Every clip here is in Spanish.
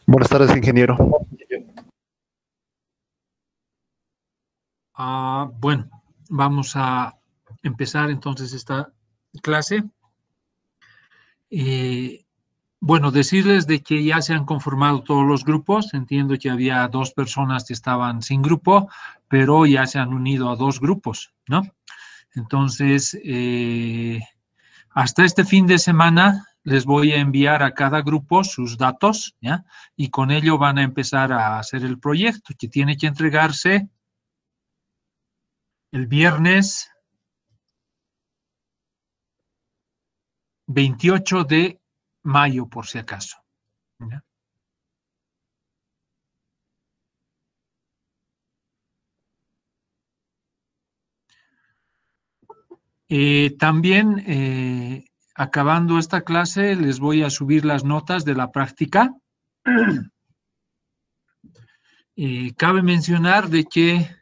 Buenas tardes, ingeniero. Bueno, vamos a empezar entonces esta clase. Bueno, decirles de que ya se han conformado todos los grupos. Entiendo que había 2 personas que estaban sin grupo, pero ya se han unido a 2 grupos, ¿no? Entonces, hasta este fin de semana les voy a enviar a cada grupo sus datos, ¿ya? Y con ello van a empezar a hacer el proyecto, que tiene que entregarse el viernes 28 de mayo, por si acaso, ¿ya? También, acabando esta clase, les voy a subir las notas de la práctica. Cabe mencionar de que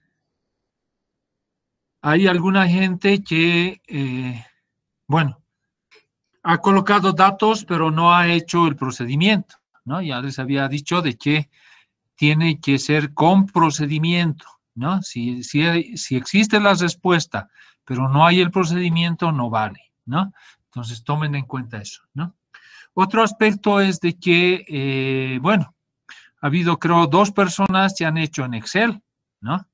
hay alguna gente que, bueno, ha colocado datos, pero no ha hecho el procedimiento, ¿no? Ya les había dicho de que tiene que ser con procedimiento, ¿no? Si existe la respuesta, pero no hay el procedimiento, no vale, ¿no? Entonces, tomen en cuenta eso, ¿no? Otro aspecto es de que, bueno, ha habido, creo, 2 personas que han hecho en Excel, ¿no?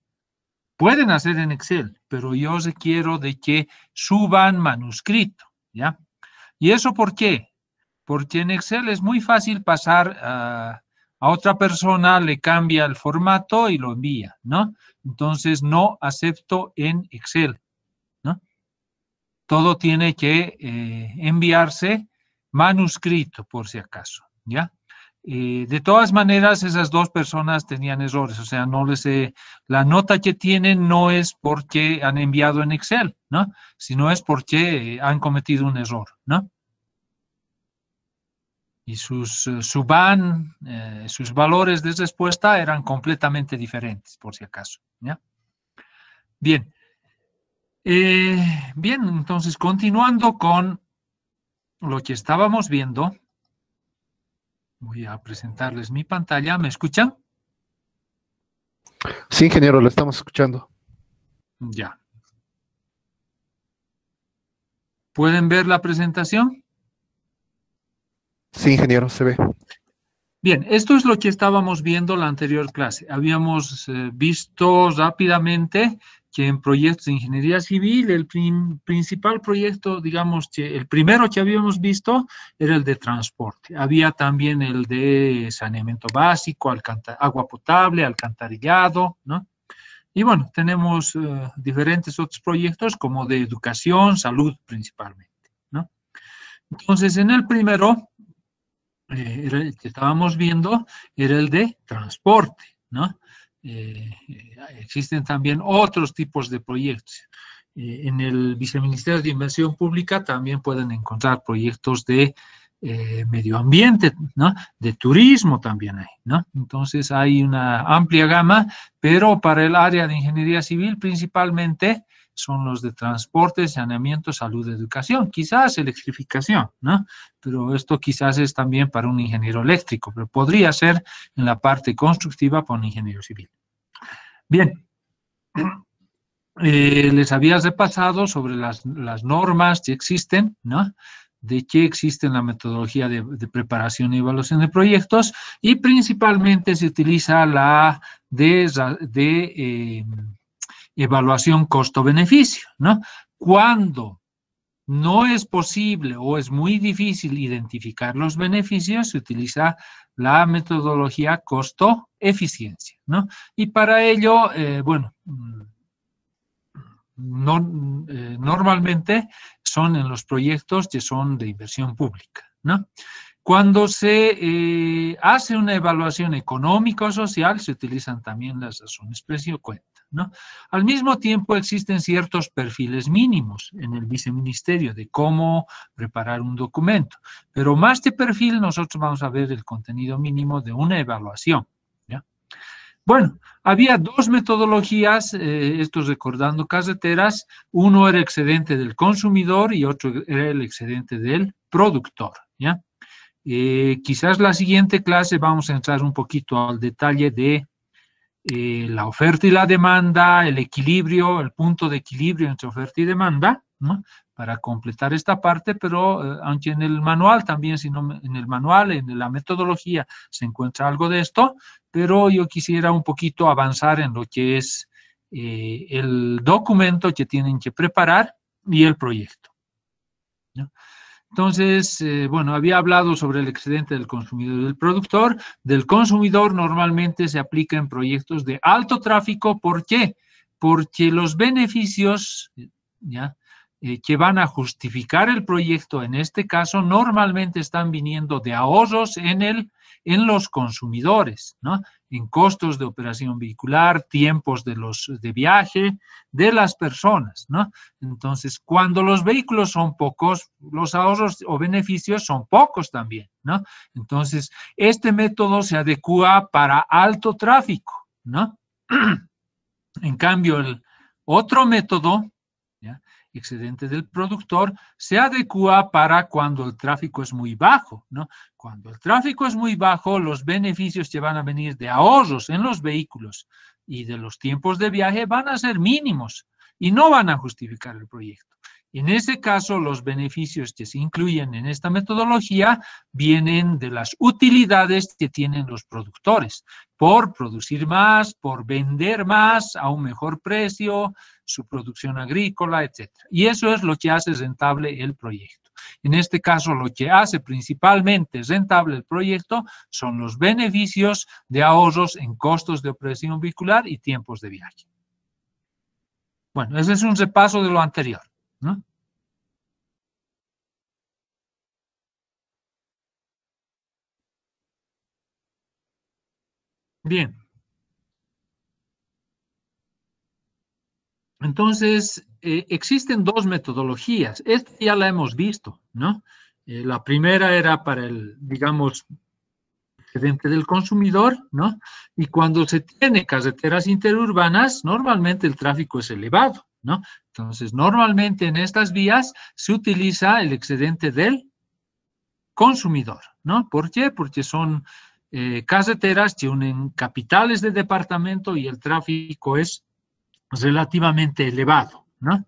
Pueden hacer en Excel, pero yo requiero de que suban manuscrito, ¿ya? ¿Y eso por qué? Porque en Excel es muy fácil pasar a otra persona, le cambia el formato y lo envía, ¿no? Entonces, no acepto en Excel, ¿no? Todo tiene que enviarse manuscrito, por si acaso, ¿ya? De todas maneras, esas 2 personas tenían errores, o sea, la nota que tienen no es porque han enviado en Excel, ¿no? Sino es porque han cometido un error, ¿no? Y sus valores de respuesta eran completamente diferentes, por si acaso, ¿ya? Bien. Bien, entonces, continuando con lo que estábamos viendo, voy a presentarles mi pantalla. ¿Me escuchan? Sí, ingeniero, lo estamos escuchando. Ya. ¿Pueden ver la presentación? Sí, ingeniero, se ve. Bien, esto es lo que estábamos viendo la anterior clase. Habíamos visto rápidamente que en proyectos de ingeniería civil el principal proyecto, digamos, que el primero que habíamos visto era el de transporte. Había también el de saneamiento básico, agua potable, alcantarillado, ¿no? Y bueno, tenemos diferentes otros proyectos como de educación, salud principalmente, ¿no? Entonces, en el primero, era el que estábamos viendo, era el de transporte, ¿no? Existen también otros tipos de proyectos. En el Viceministerio de Inversión Pública también pueden encontrar proyectos de medio ambiente, ¿no? De turismo también hay, ¿no? Entonces hay una amplia gama, pero para el área de ingeniería civil principalmente son los de transporte, saneamiento, salud, educación, quizás electrificación, ¿no? Pero esto quizás es también para un ingeniero eléctrico, pero podría ser en la parte constructiva para un ingeniero civil. Bien, les había repasado sobre las normas que existen, ¿no? De que existe la metodología de preparación y evaluación de proyectos y principalmente se utiliza la de evaluación costo-beneficio, ¿no? Cuando no es posible o es muy difícil identificar los beneficios, se utiliza la metodología costo-eficiencia, ¿no? Y para ello, bueno, normalmente son en los proyectos que son de inversión pública, ¿no? Cuando se hace una evaluación económica o social, se utilizan también las razones precio-cuenta, ¿no? Al mismo tiempo existen ciertos perfiles mínimos en el viceministerio de cómo preparar un documento, pero más de perfil nosotros vamos a ver el contenido mínimo de una evaluación, ¿ya? Bueno, había dos metodologías, estos recordando caseteras, uno era excedente del consumidor y otro era el excedente del productor, ¿ya? Quizás la siguiente clase vamos a entrar un poquito al detalle de la oferta y la demanda, el equilibrio, el punto de equilibrio entre oferta y demanda, ¿no? Para completar esta parte, pero aunque en el manual también, si no, en el manual, en la metodología se encuentra algo de esto, pero yo quisiera un poquito avanzar en lo que es el documento que tienen que preparar y el proyecto, ¿no? Entonces, bueno, había hablado sobre el excedente del consumidor y del productor. Del consumidor normalmente se aplica en proyectos de alto tráfico. ¿Por qué? Porque los beneficios, ¿ya? Que van a justificar el proyecto, en este caso, normalmente están viniendo de ahorros en los consumidores, ¿no? En costos de operación vehicular, tiempos de viaje de las personas, ¿no? Entonces, cuando los vehículos son pocos, los ahorros o beneficios son pocos también, ¿no? Entonces, este método se adecua para alto tráfico, ¿no? En cambio, el otro método, ¿ya? Excedente del productor, se adecua para cuando el tráfico es muy bajo, ¿no? Cuando el tráfico es muy bajo, los beneficios que van a venir de ahorros en los vehículos y de los tiempos de viaje van a ser mínimos y no van a justificar el proyecto. En ese caso, los beneficios que se incluyen en esta metodología vienen de las utilidades que tienen los productores por producir más, por vender más a un mejor precio, su producción agrícola, etc. Y eso es lo que hace rentable el proyecto. En este caso, lo que hace principalmente rentable el proyecto son los beneficios de ahorros en costos de operación vehicular y tiempos de viaje. Bueno, ese es un repaso de lo anterior, ¿no? Bien. Entonces, existen dos metodologías. Esta ya la hemos visto, ¿no? La primera era para el, digamos, excedente del consumidor, ¿no? Y cuando se tiene carreteras interurbanas, normalmente el tráfico es elevado, ¿no? Entonces, normalmente en estas vías se utiliza el excedente del consumidor, ¿no? ¿Por qué? Porque son carreteras que unen capitales de departamento y el tráfico es relativamente elevado, ¿no?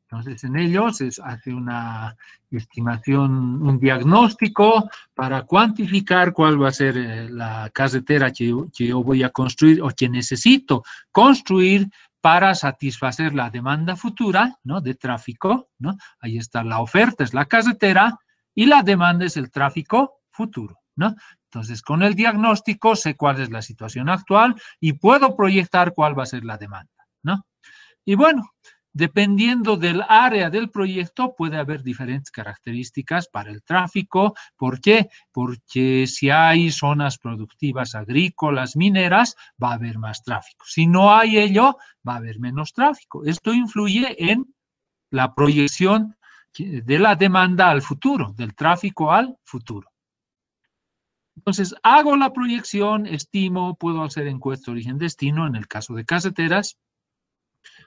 Entonces, en ellos se hace una estimación, un diagnóstico para cuantificar cuál va a ser la carretera que yo voy a construir o que necesito construir para satisfacer la demanda futura, ¿no? De tráfico, ¿no? Ahí está la oferta, es la carretera, y la demanda es el tráfico futuro, ¿no? Entonces, con el diagnóstico sé cuál es la situación actual y puedo proyectar cuál va a ser la demanda, ¿no? Y bueno, dependiendo del área del proyecto, puede haber diferentes características para el tráfico. ¿Por qué? Porque si hay zonas productivas agrícolas, mineras, va a haber más tráfico. Si no hay ello, va a haber menos tráfico. Esto influye en la proyección de la demanda al futuro, del tráfico al futuro. Entonces, hago la proyección, estimo, puedo hacer encuesta origen-destino en el caso de carreteras.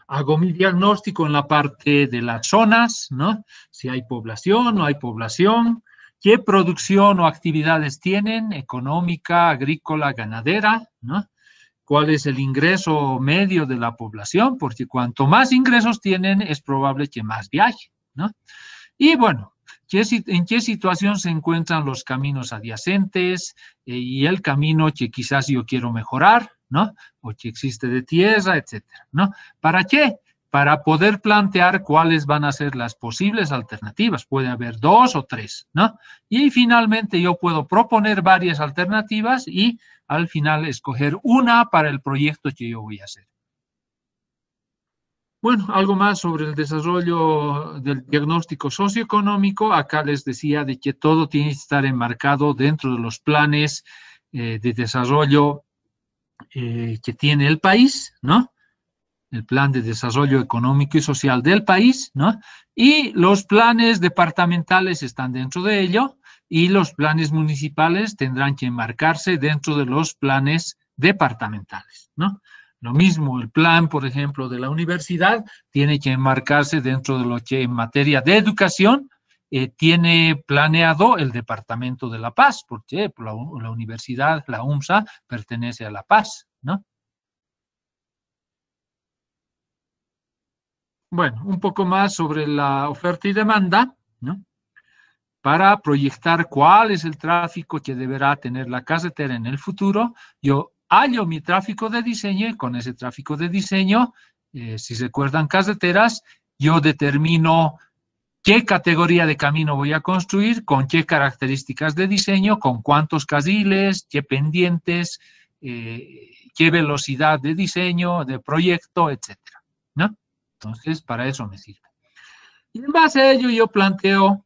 Hago mi diagnóstico en la parte de las zonas, ¿no? Si hay población, no hay población, qué producción o actividades tienen, económica, agrícola, ganadera, ¿no? ¿Cuál es el ingreso medio de la población? Porque cuanto más ingresos tienen, es probable que más viajen, ¿no? Y bueno, ¿en qué situación se encuentran los caminos adyacentes y el camino que quizás yo quiero mejorar, ¿no? O que existe de tierra, etcétera, ¿no? ¿Para qué? Para poder plantear cuáles van a ser las posibles alternativas. Puede haber 2 o 3, ¿no? Y finalmente yo puedo proponer varias alternativas y al final escoger una para el proyecto que yo voy a hacer. Bueno, algo más sobre el desarrollo del diagnóstico socioeconómico. Acá les decía de que todo tiene que estar enmarcado dentro de los planes de desarrollo que tiene el país, ¿no? el plan de desarrollo económico y social del país, ¿no? Y los planes departamentales están dentro de ello, y los planes municipales tendrán que enmarcarse dentro de los planes departamentales, ¿no? Lo mismo, el plan, por ejemplo, de la universidad tiene que enmarcarse dentro de lo que en materia de educación tiene planeado el Departamento de La Paz, porque la universidad, la UMSA, pertenece a La Paz, ¿no? Bueno, un poco más sobre la oferta y demanda, ¿no? Para proyectar cuál es el tráfico que deberá tener la carretera en el futuro, yo hallo mi tráfico de diseño y con ese tráfico de diseño, si recuerdan carreteras, yo determino qué categoría de camino voy a construir, con qué características de diseño, con cuántos carriles, qué pendientes, qué velocidad de diseño, de proyecto, etcétera, ¿no? Entonces, para eso me sirve. Y en base a ello, yo planteo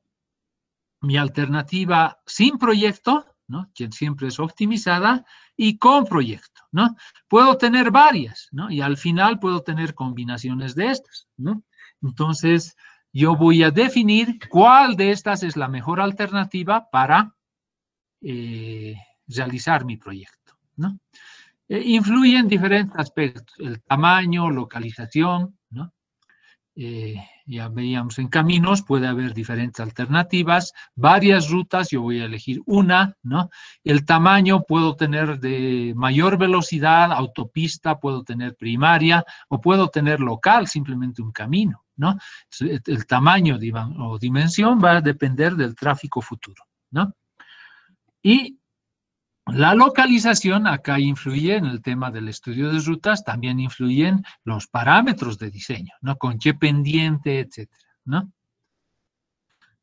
mi alternativa sin proyecto, ¿no? Que siempre es optimizada, y con proyecto, ¿no? Puedo tener varias, ¿no? Y al final puedo tener combinaciones de estas, ¿no? Entonces, yo voy a definir cuál de estas es la mejor alternativa para realizar mi proyecto, ¿no? Influyen diferentes aspectos, el tamaño, localización, ¿no? Ya veíamos en caminos, puede haber diferentes alternativas, varias rutas, yo voy a elegir una, ¿no? El tamaño puedo tener de mayor velocidad, autopista, puedo tener primaria, o puedo tener local, simplemente un camino, ¿no? El tamaño o dimensión va a depender del tráfico futuro, ¿no? Y la localización acá influye en el tema del estudio de rutas, también influyen los parámetros de diseño, ¿no? Con qué pendiente, etcétera, ¿no?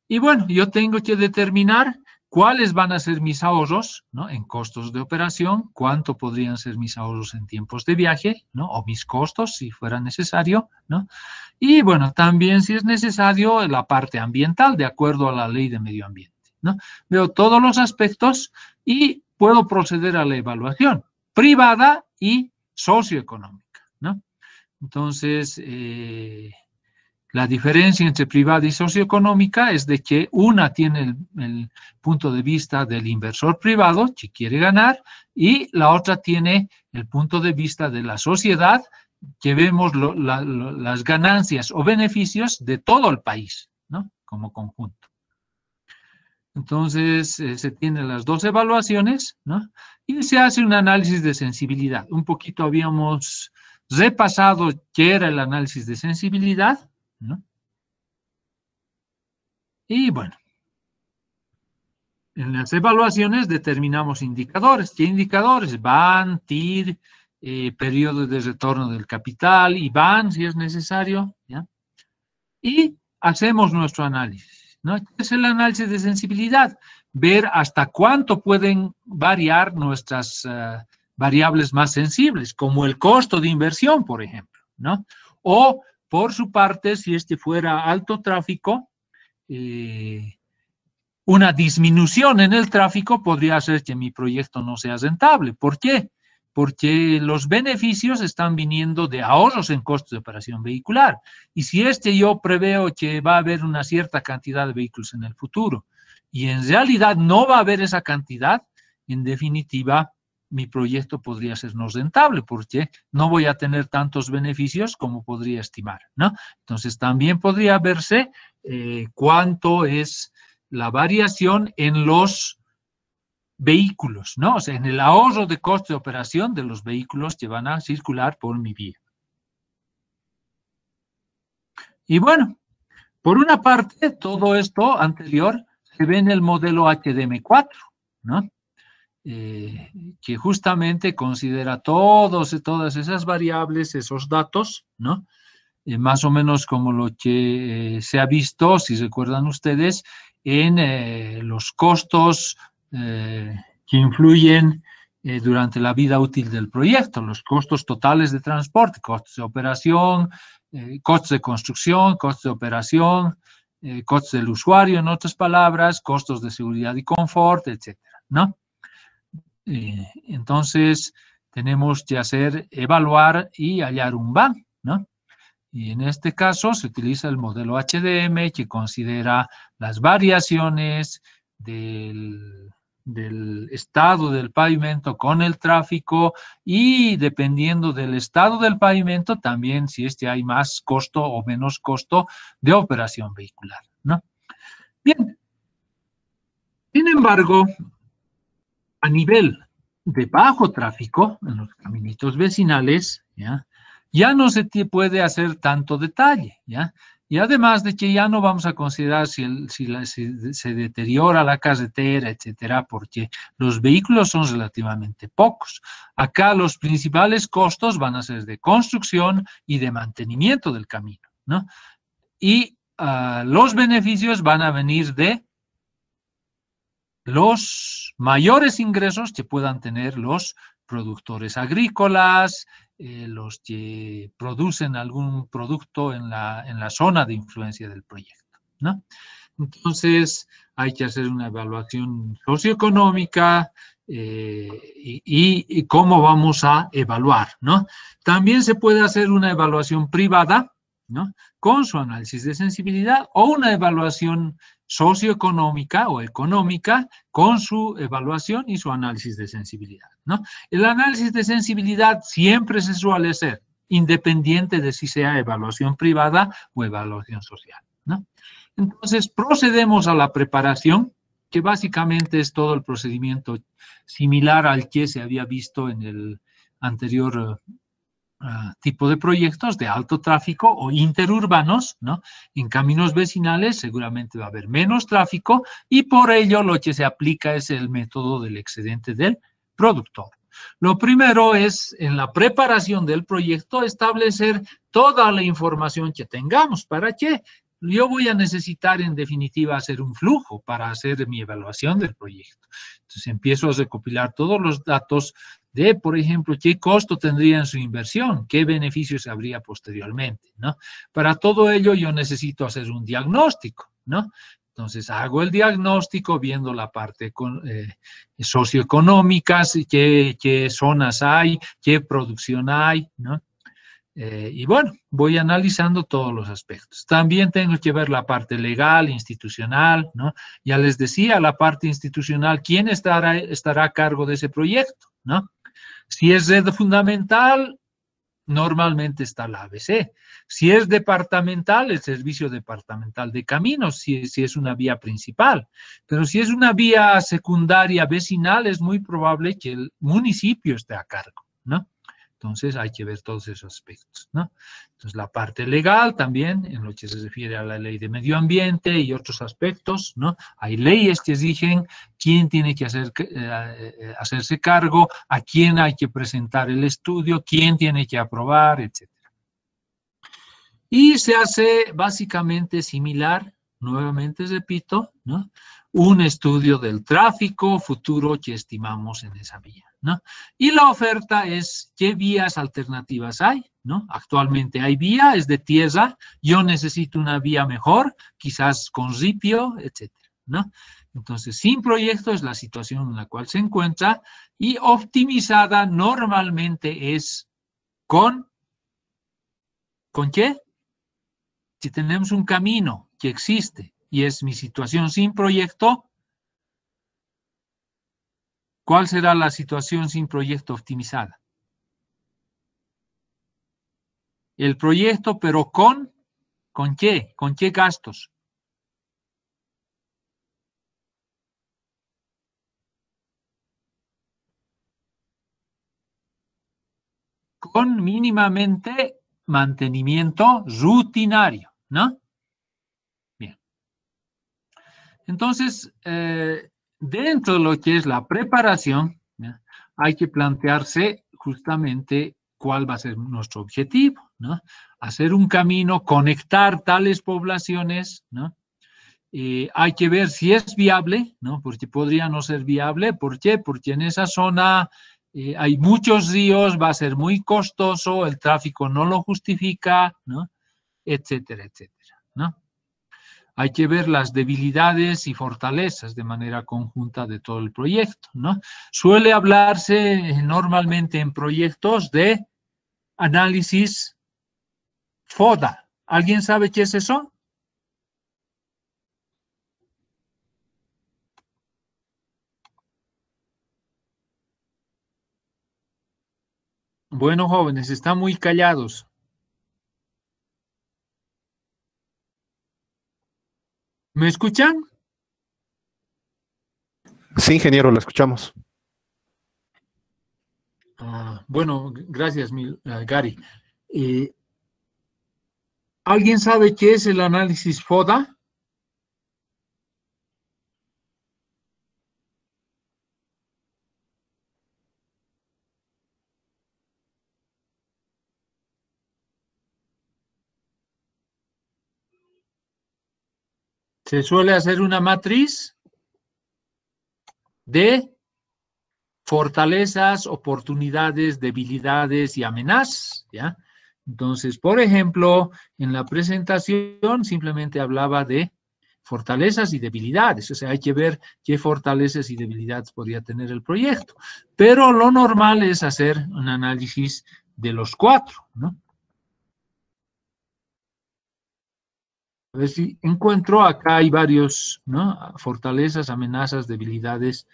Y bueno, yo tengo que determinar cuáles van a ser mis ahorros, ¿no? En costos de operación, cuánto podrían ser mis ahorros en tiempos de viaje, ¿no? O mis costos, si fuera necesario, ¿no? Y bueno, también si es necesario la parte ambiental, de acuerdo a la ley de medio ambiente, ¿no? Veo todos los aspectos y puedo proceder a la evaluación privada y socioeconómica, ¿no? Entonces, la diferencia entre privada y socioeconómica es de que una tiene el punto de vista del inversor privado que quiere ganar, y la otra tiene el punto de vista de la sociedad, que vemos las ganancias o beneficios de todo el país, ¿no? Como conjunto. Entonces, se tienen las dos evaluaciones, ¿no? Y se hace un análisis de sensibilidad. Un poquito habíamos repasado qué era el análisis de sensibilidad, ¿no? Y bueno, en las evaluaciones determinamos indicadores. ¿Qué indicadores? Van, TIR, periodo de retorno del capital, IVAN, si es necesario, ¿ya? Y hacemos nuestro análisis, ¿no? ¿Qué es el análisis de sensibilidad? Ver hasta cuánto pueden variar nuestras variables más sensibles, como el costo de inversión, por ejemplo, ¿no? O, por su parte, si este fuera alto tráfico, una disminución en el tráfico podría hacer que mi proyecto no sea rentable. ¿Por qué? Porque los beneficios están viniendo de ahorros en costos de operación vehicular. Y si yo preveo que va a haber una cierta cantidad de vehículos en el futuro, y en realidad no va a haber esa cantidad, en definitiva, mi proyecto podría ser no rentable, porque no voy a tener tantos beneficios como podría estimar, ¿no? Entonces, también podría verse cuánto es la variación en los vehículos, ¿no? O sea, en el ahorro de coste de operación de los vehículos que van a circular por mi vía. Y bueno, por una parte, todo esto anterior se ve en el modelo HDM4, ¿no? Que justamente considera todas esas variables, esos datos, ¿no? Más o menos como lo que se ha visto, si recuerdan ustedes, en los costos que influyen durante la vida útil del proyecto, los costos totales de transporte, costos de operación, costos de construcción, costos de operación, costos del usuario, en otras palabras, costos de seguridad y confort, etcétera, ¿no? Entonces, tenemos que evaluar y hallar un van, ¿no? Y en este caso se utiliza el modelo HDM, que considera las variaciones del estado del pavimento con el tráfico, y dependiendo del estado del pavimento también si hay más costo o menos costo de operación vehicular, ¿no? Bien, sin embargo, a nivel de bajo tráfico, en los caminitos vecinales, ya no se puede hacer tanto detalle, ¿ya? Y además de que ya no vamos a considerar si se deteriora la carretera, etcétera, porque los vehículos son relativamente pocos. Acá los principales costos van a ser de construcción y de mantenimiento del camino, ¿no? Y los beneficios van a venir de los mayores ingresos que puedan tener los productores agrícolas, los que producen algún producto en la zona de influencia del proyecto, ¿no? Entonces, hay que hacer una evaluación socioeconómica y cómo vamos a evaluar, ¿no? También se puede hacer una evaluación privada, ¿no? Con su análisis de sensibilidad, o una evaluación socioeconómica o económica con su evaluación y su análisis de sensibilidad, ¿no? El análisis de sensibilidad siempre se suele hacer, independiente de si sea evaluación privada o evaluación social, ¿no? Entonces, procedemos a la preparación, que básicamente es todo el procedimiento similar al que se había visto en el anterior tipo de proyectos de alto tráfico o interurbanos, ¿no? En caminos vecinales seguramente va a haber menos tráfico, y por ello lo que se aplica es el método del excedente del productor. Lo primero es, en la preparación del proyecto, establecer toda la información que tengamos. ¿Para qué? Yo voy a necesitar, en definitiva, hacer un flujo para hacer mi evaluación del proyecto. Entonces, empiezo a recopilar todos los datos de, por ejemplo, qué costo tendría en su inversión, qué beneficios habría posteriormente, ¿no? Para todo ello yo necesito hacer un diagnóstico, ¿no? Entonces hago el diagnóstico viendo la parte socioeconómica, qué zonas hay, qué producción hay, ¿no? Y bueno, voy analizando todos los aspectos. También tengo que ver la parte legal, institucional, ¿no? Ya les decía, la parte institucional, ¿quién estará a cargo de ese proyecto, ¿no? Si es red fundamental, normalmente está la ABC. Si es departamental, el Servicio Departamental de Caminos, si es una vía principal. Pero si es una vía secundaria vecinal, es muy probable que el municipio esté a cargo, ¿no? Entonces hay que ver todos esos aspectos, ¿no? Entonces la parte legal también, en lo que se refiere a la ley de medio ambiente y otros aspectos, ¿no? Hay leyes que exigen quién tiene que hacerse cargo, a quién hay que presentar el estudio, quién tiene que aprobar, etc. Y se hace básicamente similar, nuevamente repito, ¿no? Un estudio del tráfico futuro que estimamos en esa vía, ¿no? Y la oferta es qué vías alternativas hay, ¿no? Actualmente hay vía, es de tierra, yo necesito una vía mejor, quizás con ripio, etcétera, ¿no? Entonces, sin proyecto es la situación en la cual se encuentra, y optimizada normalmente es ¿con qué? Si tenemos un camino que existe y es mi situación sin proyecto, ¿cuál será la situación sin proyecto optimizada? El proyecto, pero ¿con qué? ¿Con qué gastos? Con mínimamente mantenimiento rutinario, ¿no? Bien. Entonces, dentro de lo que es la preparación, ¿ya? Hay que plantearse justamente cuál va a ser nuestro objetivo, ¿no? Hacer un camino, conectar tales poblaciones, ¿no? Hay que ver si es viable, ¿no? Porque podría no ser viable. ¿Por qué? Porque en esa zona hay muchos ríos, va a ser muy costoso, el tráfico no lo justifica, ¿no? Etcétera, etcétera, ¿no? Hay que ver las debilidades y fortalezas de manera conjunta de todo el proyecto, ¿no? Suele hablarse normalmente en proyectos de análisis FODA. ¿Alguien sabe qué es eso? Bueno, jóvenes, están muy callados. ¿Me escuchan? Sí, ingeniero, lo escuchamos. Bueno, gracias, Gary. ¿Alguien sabe qué es el análisis FODA? Se suele hacer una matriz de fortalezas, oportunidades, debilidades y amenazas, ¿ya? Entonces, por ejemplo, en la presentación simplemente hablaba de fortalezas y debilidades, o sea, hay que ver qué fortalezas y debilidades podría tener el proyecto, pero lo normal es hacer un análisis de los 4, ¿no? A ver si encuentro, acá hay varios, ¿no? Fortalezas, amenazas, debilidades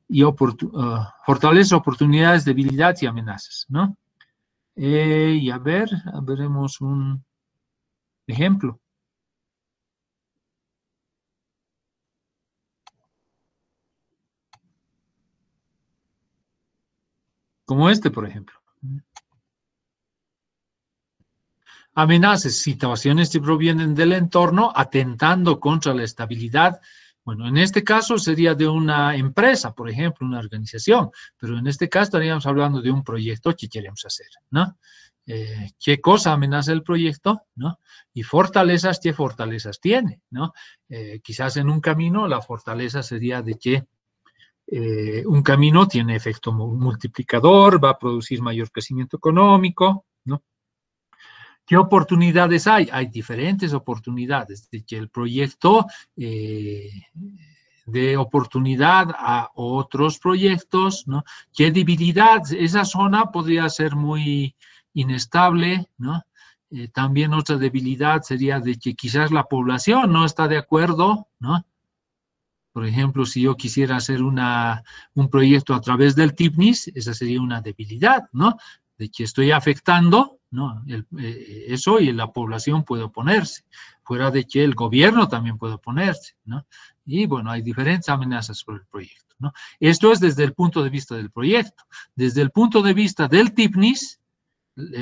y fortalezas, oportunidades, debilidades y amenazas, ¿no? Y a ver, veremos un ejemplo. Como este, por ejemplo. Amenazas, situaciones que provienen del entorno atentando contra la estabilidad. Bueno, en este caso sería de una empresa, por ejemplo, una organización, pero en este caso estaríamos hablando de un proyecto que queremos hacer, ¿no? ¿Qué cosa amenaza el proyecto, ¿no? Y fortalezas, ¿qué fortalezas tiene, ¿no? Quizás en un camino la fortaleza sería de que un camino tiene efecto multiplicador, va a producir mayor crecimiento económico, ¿no? ¿Qué oportunidades hay? Hay diferentes oportunidades de que el proyecto de oportunidad a otros proyectos, ¿no? ¿Qué debilidad? Esa zona podría ser muy inestable, ¿no? También otra debilidad sería de que quizás la población no está de acuerdo, ¿no? Por ejemplo, si yo quisiera hacer un proyecto a través del TIPNIS, esa sería una debilidad, ¿no? De que estoy afectando, ¿no? Eso y la población puede oponerse, fuera de que el gobierno también puede oponerse, ¿no? Y bueno, hay diferentes amenazas sobre el proyecto, ¿no? Esto es desde el punto de vista del proyecto. Desde el punto de vista del TIPNIS,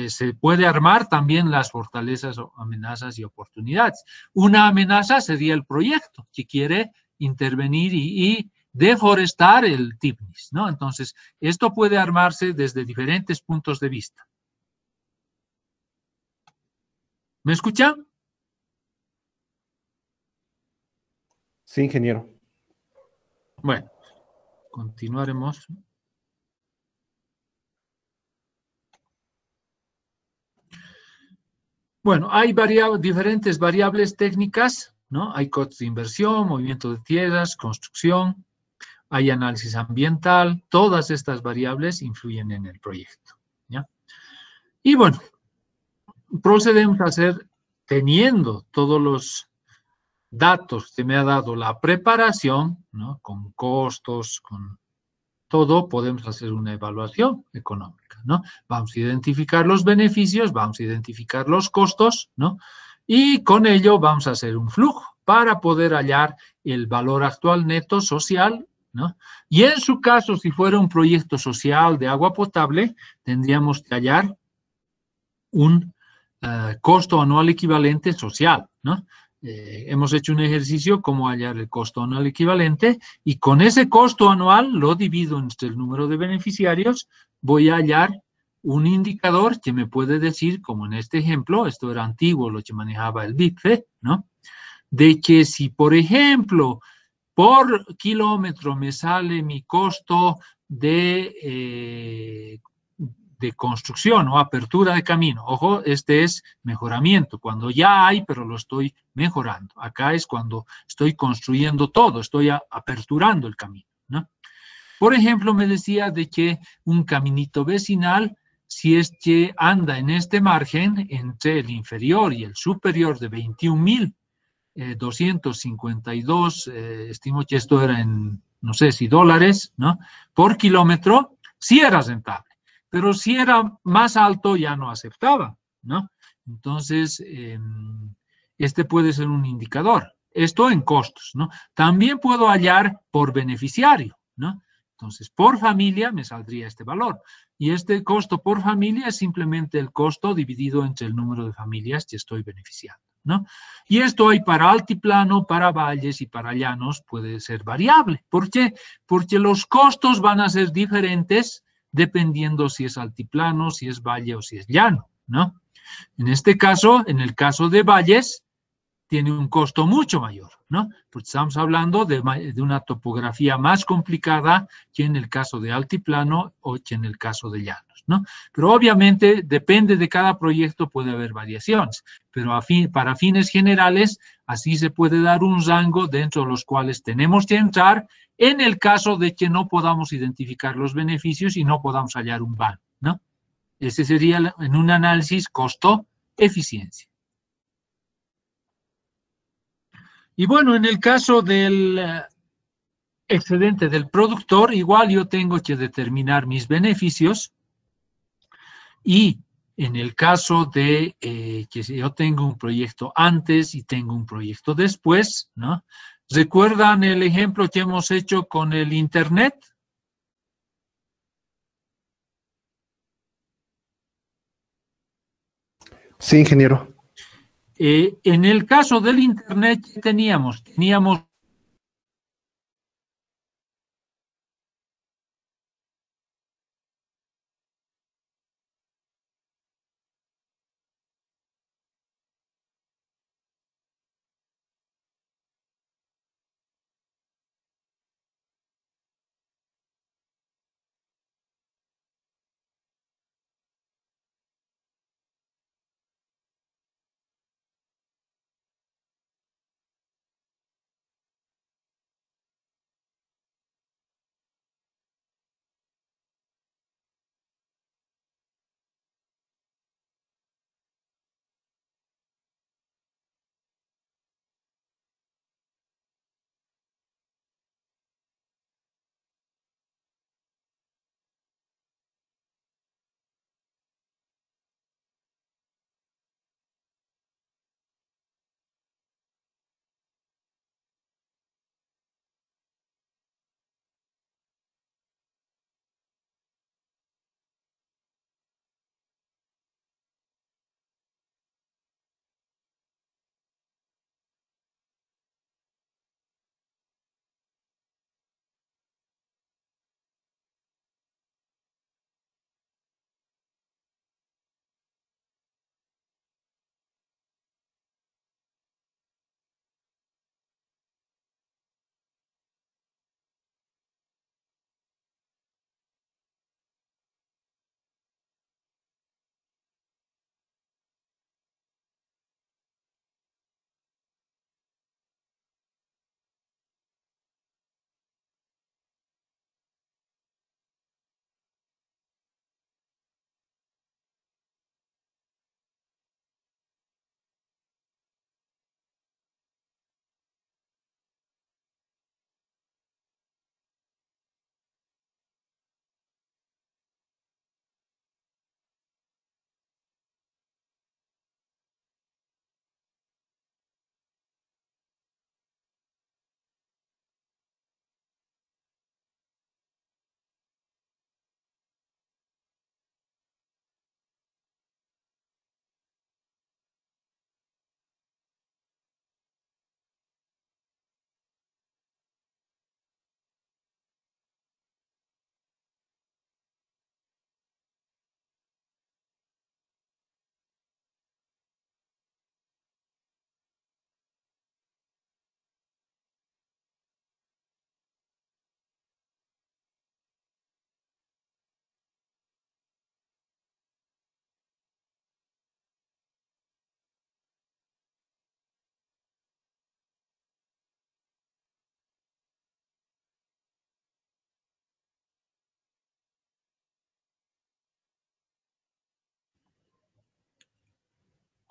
se puede armar también las fortalezas, amenazas y oportunidades. Una amenaza sería el proyecto que quiere intervenir y deforestar el TIPNIS, ¿no? Entonces, esto puede armarse desde diferentes puntos de vista. ¿Me escuchan? Sí, ingeniero. Bueno, continuaremos. Bueno, hay diferentes variables técnicas, ¿no? Hay costos de inversión, movimiento de tierras, construcción, hay análisis ambiental, todas estas variables influyen en el proyecto, ¿ya? Y bueno, procedemos a hacer, teniendo todos los datos que me ha dado la preparación, ¿no? Con costos, con todo, podemos hacer una evaluación económica, ¿no? Vamos a identificar los beneficios, vamos a identificar los costos, ¿no? Y con ello vamos a hacer un flujo para poder hallar el valor actual neto social, ¿no? Y en su caso, si fuera un proyecto social de agua potable, tendríamos que hallar un costo anual equivalente social, ¿no? Hemos hecho un ejercicio como hallar el costo anual equivalente y con ese costo anual lo divido entre el número de beneficiarios, voy a hallar un indicador que me puede decir, como en este ejemplo, esto era antiguo, lo que manejaba el BIPFE, ¿no? De que si, por ejemplo, por kilómetro me sale mi costo de construcción o apertura de camino. Ojo, este es mejoramiento, cuando ya hay, pero lo estoy mejorando. Acá es cuando estoy construyendo todo, estoy aperturando el camino, ¿no? Por ejemplo, me decía de que un caminito vecinal si es que anda en este margen entre el inferior y el superior de 21.252, estimo que esto era en, no sé si dólares, ¿no? Por kilómetro, sí era rentable, pero si era más alto ya no aceptaba, ¿no? Entonces, este puede ser un indicador. Esto en costos, ¿no? También puedo hallar por beneficiario, ¿no? Entonces, por familia me saldría este valor. Y este costo por familia es simplemente el costo dividido entre el número de familias que estoy beneficiando, ¿no? Y esto hay para altiplano, para valles y para llanos puede ser variable. ¿Por qué? Porque los costos van a ser diferentes dependiendo si es altiplano, si es valle o si es llano, ¿no? En este caso, en el caso de valles, tiene un costo mucho mayor, ¿no? Porque estamos hablando de una topografía más complicada que en el caso de altiplano o que en el caso de llanos, ¿no? Pero obviamente depende de cada proyecto, puede haber variaciones, pero para fines generales, así se puede dar un rango dentro de los cuales tenemos que entrar en el caso de que no podamos identificar los beneficios y no podamos hallar un van, ¿no? Ese sería en un análisis costo-eficiencia. Y bueno, en el caso del excedente del productor, igual yo tengo que determinar mis beneficios y en el caso de que yo tengo un proyecto antes y tengo un proyecto después, ¿no? ¿Recuerdan el ejemplo que hemos hecho con el Internet? Sí, ingeniero. En el caso del Internet, ¿qué teníamos? Teníamos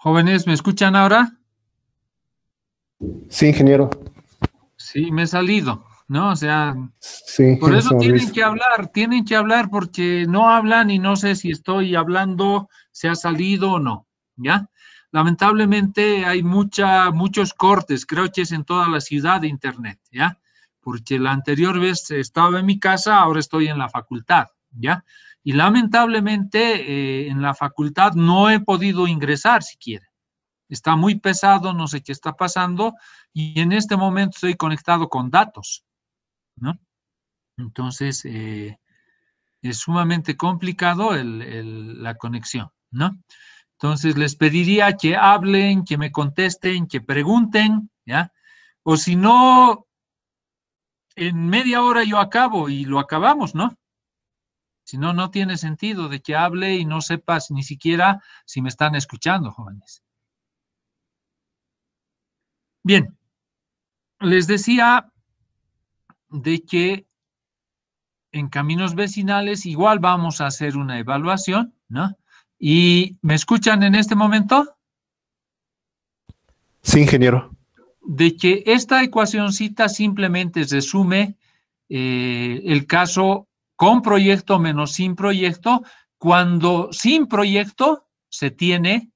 Jóvenes, ¿me escuchan ahora? Sí, ingeniero. Sí, me he salido, ¿no? O sea, Sí, por eso se me olvidó. tienen que hablar porque no hablan y no sé si estoy hablando, se ha salido o no, ¿ya? Lamentablemente hay muchos cortes, creo que es en toda la ciudad de internet, ¿ya? Porque la anterior vez estaba en mi casa, ahora estoy en la facultad, ¿ya? Y lamentablemente en la facultad no he podido ingresar siquiera. Está muy pesado, no sé qué está pasando, y en este momento estoy conectado con datos, ¿no? Entonces, es sumamente complicado la conexión, ¿no? Entonces, les pediría que hablen, que me contesten, que pregunten, ¿ya? O si no, en media hora yo acabo y lo acabamos, ¿no? Si no, no tiene sentido de que hable y no sepas ni siquiera si me están escuchando, jóvenes. Bien, les decía de que en caminos vecinales igual vamos a hacer una evaluación, ¿no? ¿Y me escuchan en este momento? Sí, ingeniero. De que esta ecuacióncita simplemente resume el caso con proyecto menos sin proyecto, cuando sin proyecto se tiene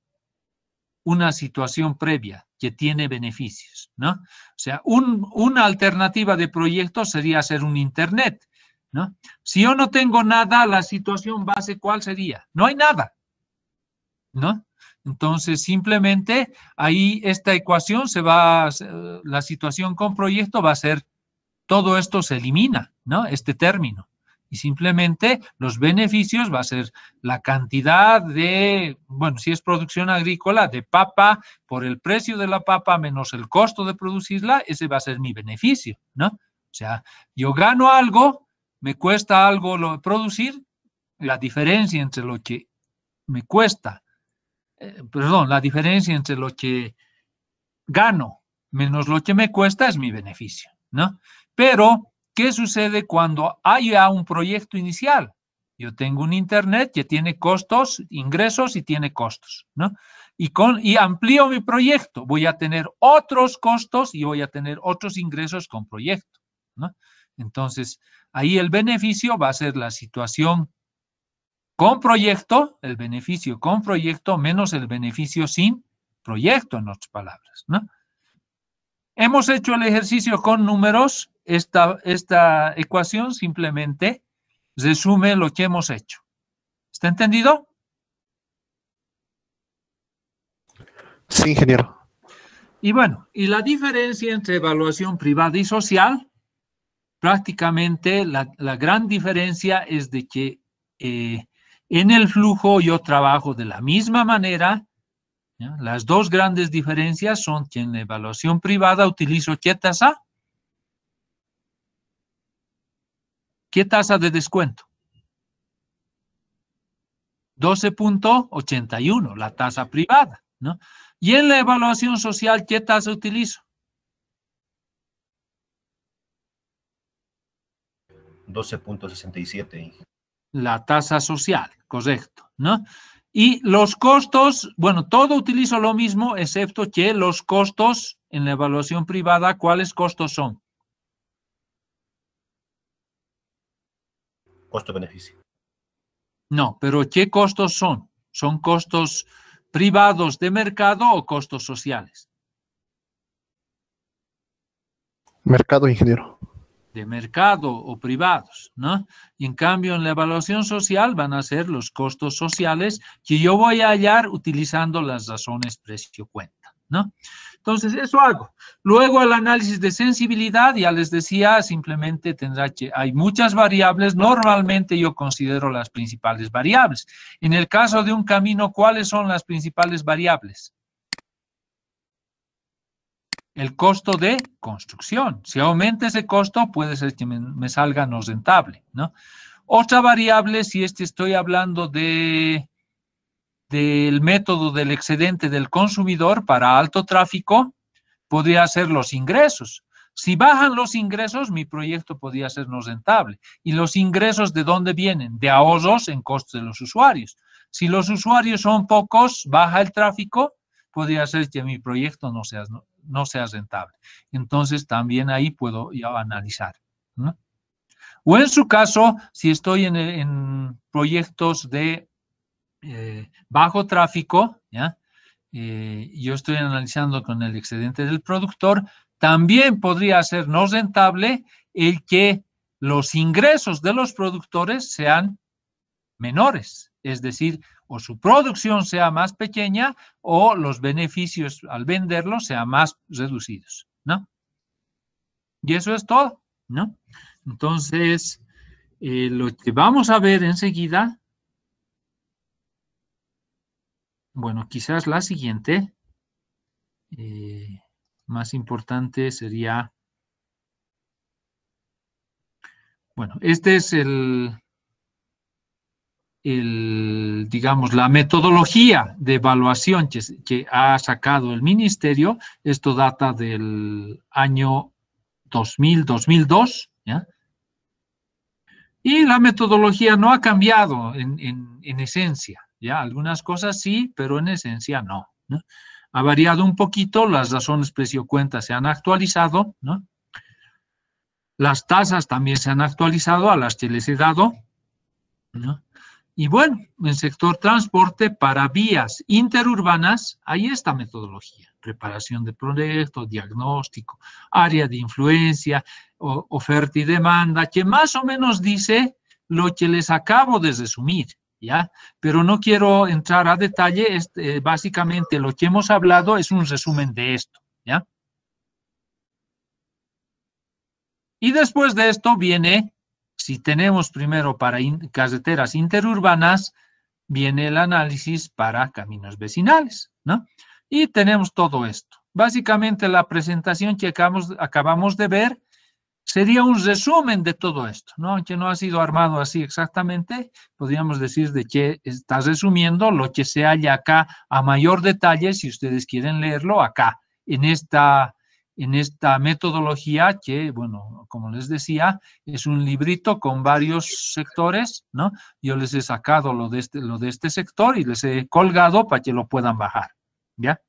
una situación previa que tiene beneficios, ¿no? O sea, una alternativa de proyecto sería hacer un Internet, ¿no? Si yo no tengo nada, la situación base, ¿cuál sería? No hay nada, ¿no? Entonces, simplemente ahí esta ecuación la situación con proyecto va a ser, todo esto se elimina, ¿no? Este término. Y simplemente los beneficios va a ser la cantidad de, bueno, si es producción agrícola, de papa, por el precio de la papa menos el costo de producirla, ese va a ser mi beneficio, ¿no? O sea, yo gano algo, me cuesta algo producir, la diferencia entre lo que me cuesta, perdón, la diferencia entre lo que gano menos lo que me cuesta es mi beneficio, ¿no? Pero, ¿qué sucede cuando haya un proyecto inicial? Yo tengo un Internet que tiene costos, ingresos y tiene costos, ¿no? Y amplío mi proyecto, voy a tener otros costos y voy a tener otros ingresos con proyecto, ¿no? Entonces, ahí el beneficio va a ser la situación con proyecto, el beneficio con proyecto menos el beneficio sin proyecto, en otras palabras, ¿no? Hemos hecho el ejercicio con números. Esta ecuación simplemente resume lo que hemos hecho. ¿Está entendido? Sí, ingeniero. Y bueno, y la diferencia entre evaluación privada y social, prácticamente la gran diferencia es de que en el flujo yo trabajo de la misma manera. ¿Ya? Las dos grandes diferencias son que en la evaluación privada utilizo ¿qué tasa? ¿Qué tasa de descuento? 12.81, la tasa privada, ¿no? Y en la evaluación social, ¿qué tasa utilizo? 12.67. La tasa social, correcto, ¿no? Y los costos, bueno, todo utilizo lo mismo, excepto que los costos en la evaluación privada, ¿cuáles costos son? Costo-beneficio. No, pero ¿qué costos son? ¿Son costos privados de mercado o costos sociales? Mercado, ingeniero. De mercado o privados, ¿no? Y en cambio en la evaluación social van a ser los costos sociales que yo voy a hallar utilizando las razones precio-cuenta, ¿no? Entonces, eso hago. Luego el análisis de sensibilidad, ya les decía, simplemente tendrá que, hay muchas variables, normalmente yo considero las principales variables. En el caso de un camino, ¿cuáles son las principales variables? El costo de construcción. Si aumenta ese costo, puede ser que me salga no rentable, ¿no? Otra variable, si estoy hablando del método del excedente del consumidor para alto tráfico, podría ser los ingresos. Si bajan los ingresos, mi proyecto podría ser no rentable. ¿Y los ingresos de dónde vienen? De ahorros en costos de los usuarios. Si los usuarios son pocos, baja el tráfico, podría ser que mi proyecto no sea rentable. Entonces, también ahí puedo ya analizar, ¿no? O en su caso, si estoy en proyectos de bajo tráfico, ¿ya? Yo estoy analizando con el excedente del productor, también podría ser no rentable el que los ingresos de los productores sean menores, es decir, o su producción sea más pequeña o los beneficios al venderlo sean más reducidos, ¿no? Y eso es todo, ¿no? Entonces, lo que vamos a ver enseguida, bueno, quizás la siguiente, más importante sería, bueno, este es digamos, la metodología de evaluación que ha sacado el ministerio. Esto data del año 2002, ¿ya? Y la metodología no ha cambiado en esencia, ¿ya? Algunas cosas sí, pero en esencia no, ¿no? Ha variado un poquito, las razones precio-cuenta se han actualizado, ¿no? Las tasas también se han actualizado a las que les he dado, ¿no? Y bueno, en el sector transporte para vías interurbanas hay esta metodología: preparación de proyectos, diagnóstico, área de influencia, oferta y demanda, que más o menos dice lo que les acabo de resumir, ¿ya? Pero no quiero entrar a detalle, básicamente lo que hemos hablado es un resumen de esto, ¿ya? Y después de esto viene, si tenemos primero para carreteras interurbanas, viene el análisis para caminos vecinales, ¿no? Y tenemos todo esto. Básicamente la presentación que acabamos de ver sería un resumen de todo esto, ¿no? Aunque no ha sido armado así exactamente, podríamos decir de que está resumiendo lo que se halla acá a mayor detalle, si ustedes quieren leerlo acá, en esta metodología que, bueno, como les decía, es un librito con varios sectores, ¿no? Yo les he sacado lo de este sector y les he colgado para que lo puedan bajar, ¿ya?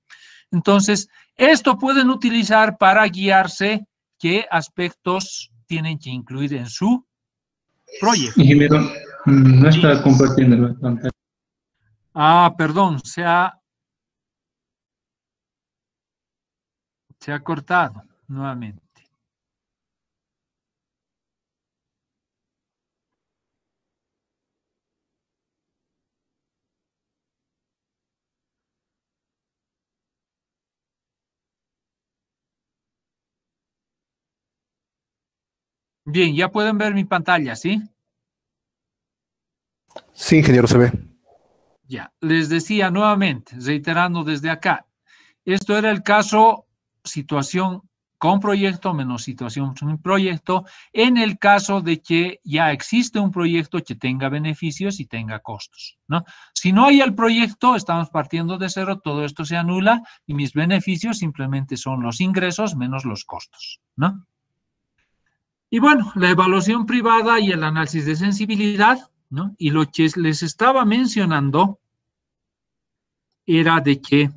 Entonces, esto pueden utilizar para guiarse qué aspectos tienen que incluir en su proyecto. Ingeniero, no está compartiendo la pantalla. Ah, perdón, se ha cortado nuevamente. Bien, ya pueden ver mi pantalla, ¿sí? Sí, ingeniero, se ve. Ya, les decía nuevamente, reiterando desde acá, esto era el caso situación con proyecto menos situación sin proyecto, en el caso de que ya existe un proyecto que tenga beneficios y tenga costos, ¿no? Si no hay el proyecto, estamos partiendo de cero, todo esto se anula y mis beneficios simplemente son los ingresos menos los costos, ¿no? Y bueno, la evaluación privada y el análisis de sensibilidad, ¿no? Y lo que les estaba mencionando era de que,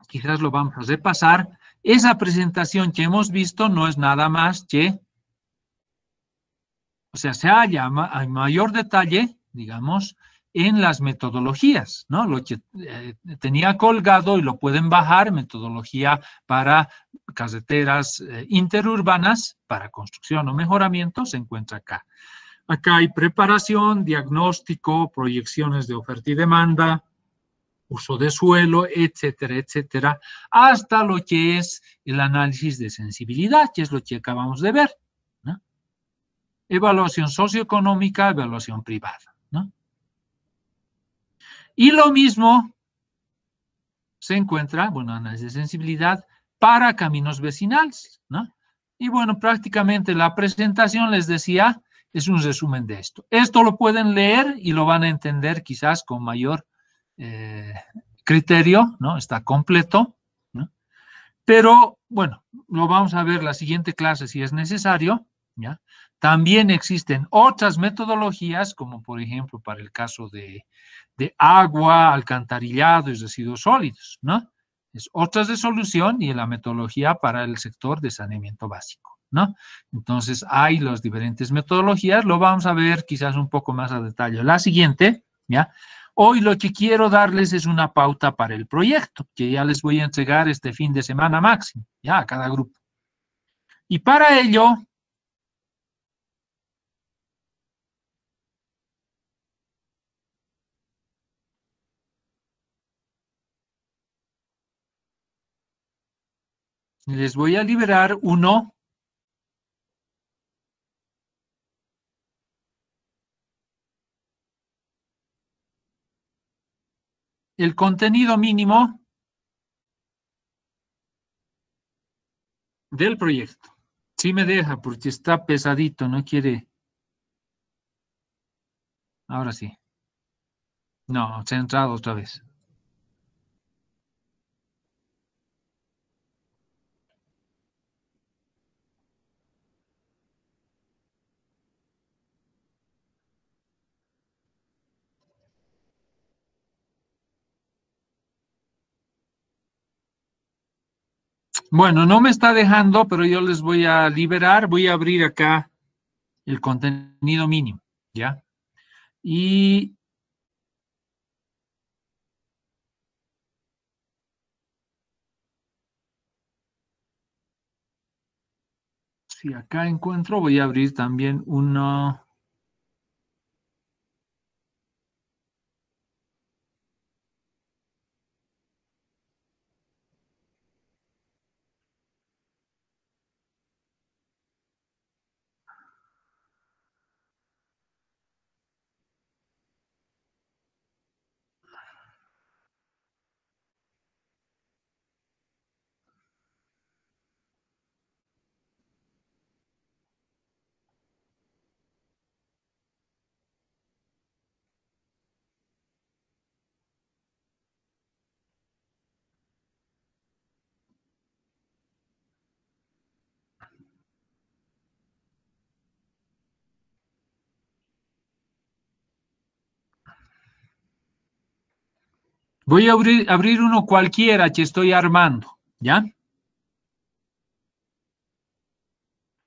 quizás lo vamos a repasar, esa presentación que hemos visto no es nada más que, o sea, se halla a mayor detalle, digamos, en las metodologías, ¿no? Lo que tenía colgado y lo pueden bajar, metodología para carreteras interurbanas, para construcción o mejoramiento, se encuentra acá. Acá hay preparación, diagnóstico, proyecciones de oferta y demanda, uso de suelo, etcétera, etcétera, hasta lo que es el análisis de sensibilidad, que es lo que acabamos de ver, ¿no? Evaluación socioeconómica, evaluación privada, ¿no? Y lo mismo se encuentra, bueno, análisis de sensibilidad para caminos vecinales, ¿no? Y bueno, prácticamente la presentación, les decía, es un resumen de esto. Esto lo pueden leer y lo van a entender quizás con mayor criterio, ¿no? Está completo, ¿no? Pero, bueno, lo vamos a ver la siguiente clase si es necesario, ¿ya? También existen otras metodologías, como por ejemplo para el caso de agua, alcantarillado y residuos sólidos, ¿no? Es otras de solución y la metodología para el sector de saneamiento básico, ¿no? Entonces, hay las diferentes metodologías, lo vamos a ver quizás un poco más a detalle. La siguiente, ¿ya? Hoy lo que quiero darles es una pauta para el proyecto, que ya les voy a entregar este fin de semana máximo, ya, a cada grupo. Y para ello, les voy a liberar uno. El contenido mínimo del proyecto. Sí me deja porque está pesadito, no quiere. Ahora sí. No, se ha entrado otra vez. Bueno, no me está dejando, pero yo les voy a liberar. Voy a abrir acá el contenido mínimo, ¿ya? Y si acá encuentro, voy a abrir también uno. Voy a abrir uno cualquiera que estoy armando, ¿ya?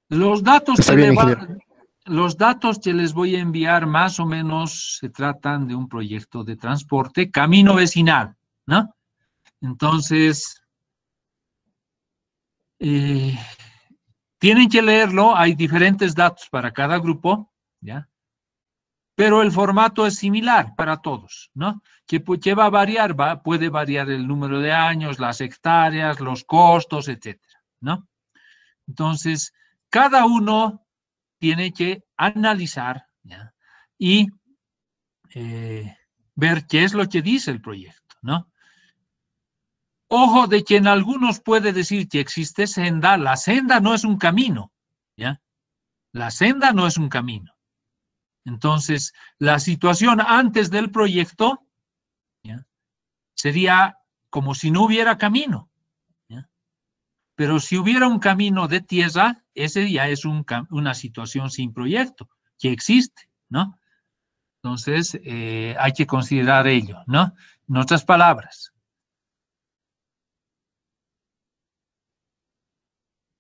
Los datos Está que bien, le ingeniero. los datos que les voy a enviar más o menos se tratan de un proyecto de transporte, camino vecinal, ¿no? Entonces, eh, tienen que leerlo, hay diferentes datos para cada grupo, ¿ya? Pero el formato es similar para todos, ¿no? ¿Qué va a variar? Puede variar el número de años, las hectáreas, los costos, etcétera, ¿no? Entonces, cada uno tiene que analizar, ¿ya? Y ver qué es lo que dice el proyecto, ¿no? Ojo de que en algunos puede decir que existe senda, la senda no es un camino, ¿ya? La senda no es un camino. Entonces, la situación antes del proyecto, ¿ya? Sería como si no hubiera camino, ¿ya? Pero si hubiera un camino de tierra, ese ya es una situación sin proyecto, que existe, ¿no? Entonces, hay que considerar ello, ¿no? En otras palabras,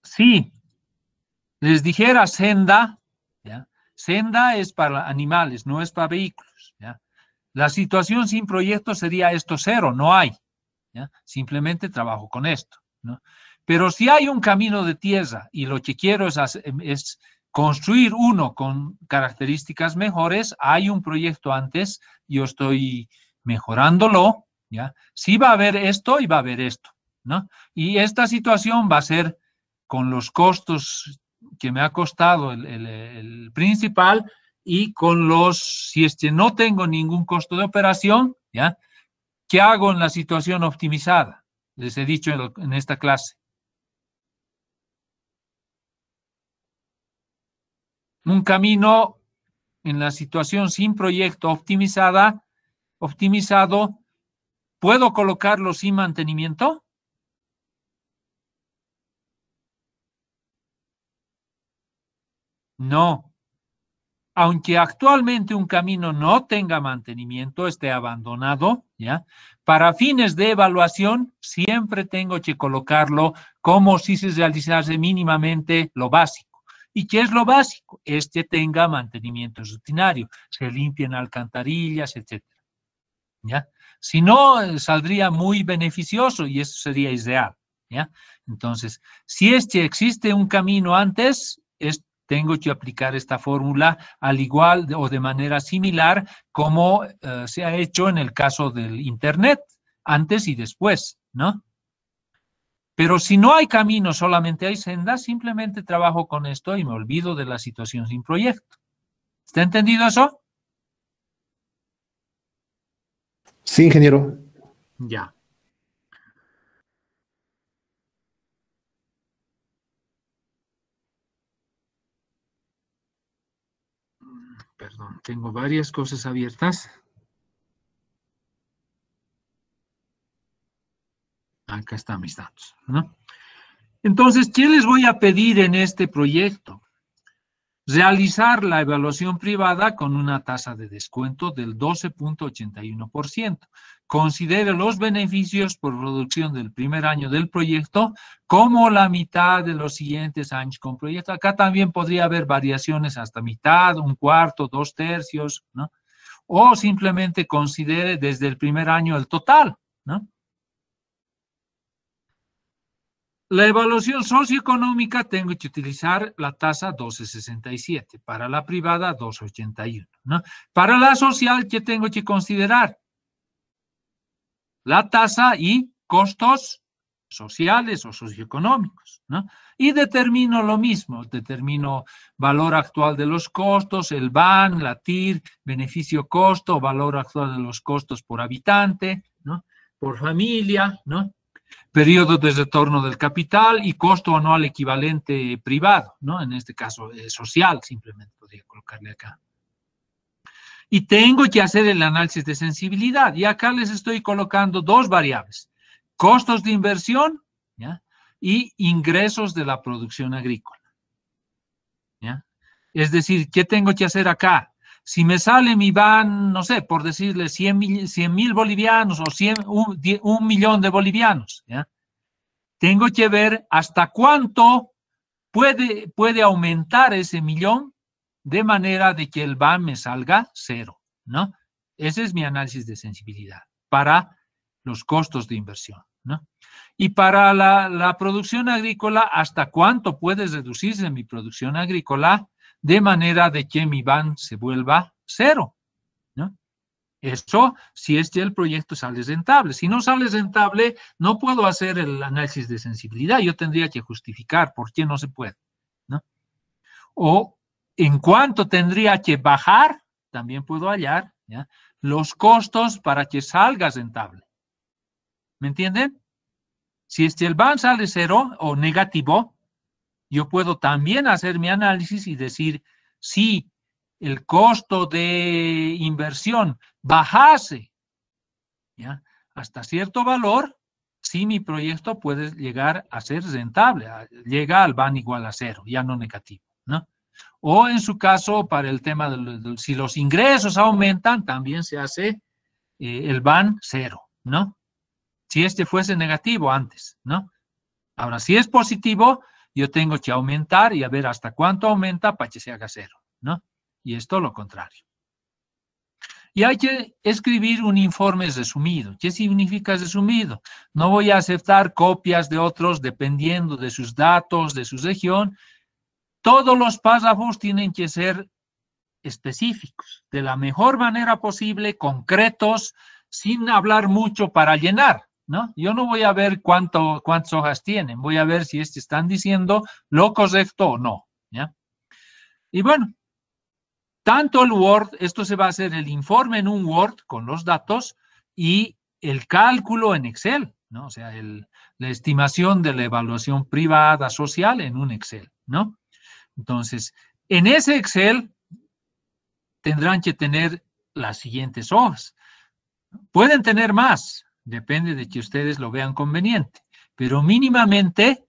si les dijera senda, ¿ya? Senda es para animales, no es para vehículos, ¿ya? La situación sin proyecto sería esto cero, no hay, ¿ya? Simplemente trabajo con esto, ¿no? Pero si hay un camino de tierra y lo que quiero es construir uno con características mejores, hay un proyecto antes, yo estoy mejorándolo, ¿ya? Sí va a haber esto y va a haber esto, ¿no? Y esta situación va a ser con los costos que me ha costado el principal y con si es que no tengo ningún costo de operación, ¿ya? ¿Qué hago en la situación optimizada? Les he dicho en esta clase. Un camino en la situación sin proyecto optimizado, ¿puedo colocarlo sin mantenimiento? No. aunque actualmente un camino no tenga mantenimiento, esté abandonado, ¿ya? Para fines de evaluación, siempre tengo que colocarlo como si se realizase mínimamente lo básico. ¿Y qué es lo básico? Tenga mantenimiento rutinario, se limpien alcantarillas, etcétera, ¿ya? Si no, saldría muy beneficioso y eso sería ideal, ¿ya? Entonces, si existe un camino antes, tengo que aplicar esta fórmula al igual o de manera similar como se ha hecho en el caso del Internet, antes y después, ¿no? Pero si no hay camino, solamente hay sendas, simplemente trabajo con esto y me olvido de la situación sin proyecto. ¿Está entendido eso? Sí, ingeniero. Ya. Perdón, tengo varias cosas abiertas. Acá están mis datos, ¿no? Entonces, ¿qué les voy a pedir en este proyecto? Realizar la evaluación privada con una tasa de descuento del 12.81%. Considere los beneficios por producción del primer año del proyecto como la mitad de los siguientes años con proyecto. Acá también podría haber variaciones hasta mitad, un cuarto, 2/3, ¿no? O simplemente considere desde el primer año el total, ¿no? La evaluación socioeconómica tengo que utilizar la tasa 12.67, para la privada 2.81, ¿no? Para la social, ¿qué tengo que considerar? La tasa y costos sociales o socioeconómicos, ¿no? Y determino lo mismo, determino valor actual de los costos, el BAN, la TIR, beneficio-costo, valor actual de los costos por habitante, ¿no? Por familia, ¿no? Periodo de retorno del capital y costo anual equivalente privado, ¿no? En este caso, social, simplemente podría colocarle acá. Y tengo que hacer el análisis de sensibilidad. Y acá les estoy colocando dos variables. Costos de inversión, ¿ya? Y ingresos de la producción agrícola, ¿ya? Es decir, ¿qué tengo que hacer acá? Si me sale mi BAN, no sé, por decirle 100.000 bolivianos o 1 millón de bolivianos, ¿ya? Tengo que ver hasta cuánto puede aumentar ese millón de manera de que el BAN me salga cero, ¿no? Ese es mi análisis de sensibilidad para los costos de inversión, ¿no? Y para la producción agrícola, ¿hasta cuánto puede reducirse mi producción agrícola de manera de que mi BAN se vuelva cero, ¿no? Eso si el proyecto sale rentable. Si no sale rentable, no puedo hacer el análisis de sensibilidad. Yo tendría que justificar por qué no se puede, ¿no? O en cuánto tendría que bajar, también puedo hallar, ¿ya?, los costos para que salga rentable. ¿Me entienden? Si el BAN sale cero o negativo, yo puedo también hacer mi análisis y decir, si el costo de inversión bajase, ¿ya?, hasta cierto valor, sí, mi proyecto puede llegar a ser rentable, llega al BAN igual a cero, ya no negativo, ¿no? O en su caso, para el tema si los ingresos aumentan, también se hace el BAN cero, ¿no? Si fuese negativo antes, ¿no? Ahora, si es positivo, yo tengo que aumentar y a ver hasta cuánto aumenta para que se haga cero, ¿no? Y esto lo contrario. Y hay que escribir un informe resumido. ¿Qué significa resumido? No voy a aceptar copias de otros dependiendo de sus datos, de su región. Todos los párrafos tienen que ser específicos, de la mejor manera posible, concretos, sin hablar mucho para llenar, ¿no? Yo no voy a ver cuántas hojas tienen, voy a ver si están diciendo lo correcto o no, ¿ya? Y bueno, tanto el Word, esto se va a hacer el informe en un Word con los datos y el cálculo en Excel, ¿no? O sea, la estimación de la evaluación privada social en un Excel, ¿no? Entonces, en ese Excel tendrán que tener las siguientes hojas. Pueden tener más, depende de que ustedes lo vean conveniente, pero mínimamente,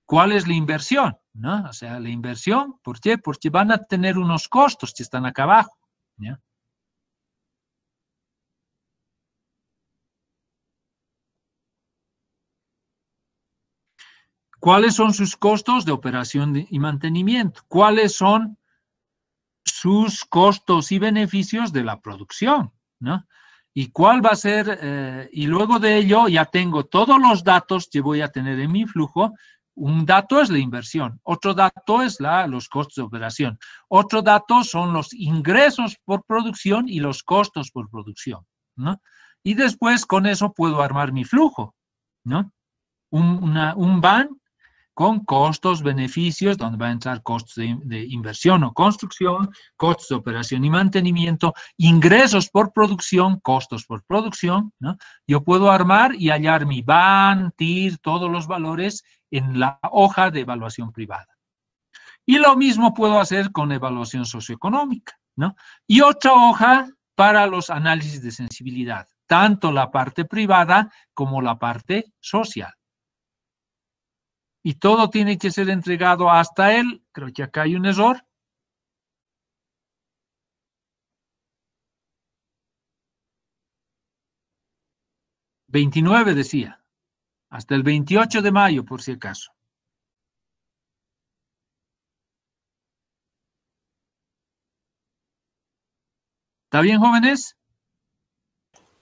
¿cuál es la inversión? ¿no? O sea, la inversión, ¿por qué? Porque van a tener unos costos que están acá abajo, ¿ya? ¿Cuáles son sus costos de operación y mantenimiento? ¿Cuáles son sus costos y beneficios de la producción, ¿no? Y cuál va a ser, y luego de ello ya tengo todos los datos que voy a tener en mi flujo. Un dato es la inversión, otro dato es los costos de operación, otro dato son los ingresos por producción y los costos por producción, ¿no? Y después con eso puedo armar mi flujo, ¿no? Un BAN con costos, beneficios, donde va a entrar costos de inversión o construcción, costos de operación y mantenimiento, ingresos por producción, costos por producción, ¿no? Yo puedo armar y hallar mi BAN, TIR, todos los valores en la hoja de evaluación privada. Y lo mismo puedo hacer con evaluación socioeconómica, ¿no? Y otra hoja para los análisis de sensibilidad, tanto la parte privada como la parte social. Y todo tiene que ser entregado hasta él. Creo que acá hay un error. ...29 decía. Hasta el 28 de mayo, por si acaso. ¿Está bien, jóvenes?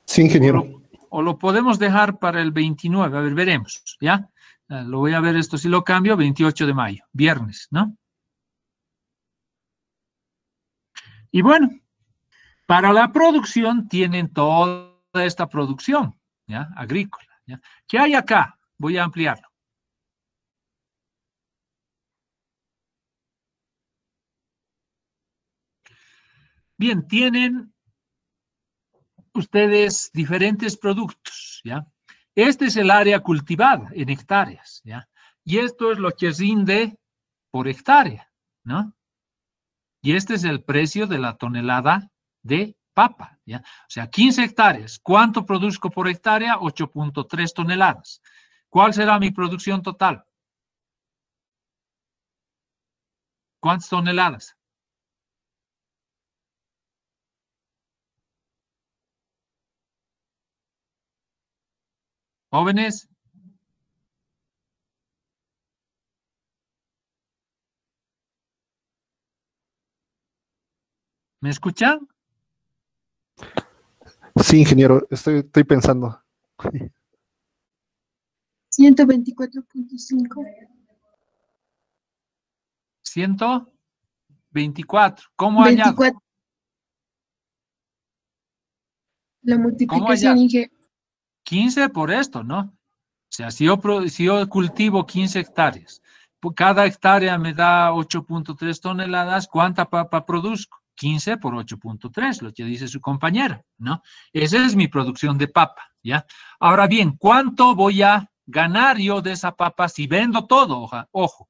Sí, ingeniero. O lo podemos dejar para el 29. A ver, veremos, ¿ya? Lo voy a ver esto si lo cambio, 28 de mayo, viernes, ¿no? Y bueno, para la producción tienen toda esta producción, ¿ya? Agrícola, ¿ya? ¿Qué hay acá? Voy a ampliarlo. Bien, tienen ustedes diferentes productos, ¿ya? Este es el área cultivada en hectáreas, ¿ya? Y esto es lo que rinde por hectárea, ¿no? Y este es el precio de la tonelada de papa, ¿ya? O sea, 15 hectáreas. ¿Cuánto produzco por hectárea? 8.3 toneladas. ¿Cuál será mi producción total? ¿Cuántas toneladas? Jóvenes. ¿Me escuchan? Sí, ingeniero, estoy pensando. 124.5. 124. ¿Cómo hallado? 24. La ¿Cómo multiplicación, hallado? Inge. 15 por esto, ¿no? O sea, si yo cultivo 15 hectáreas, cada hectárea me da 8.3 toneladas, ¿cuánta papa produzco? 15 por 8.3, lo que dice su compañera, ¿no? Esa es mi producción de papa, ¿ya? Ahora bien, ¿cuánto voy a ganar yo de esa papa si vendo todo? Ojo,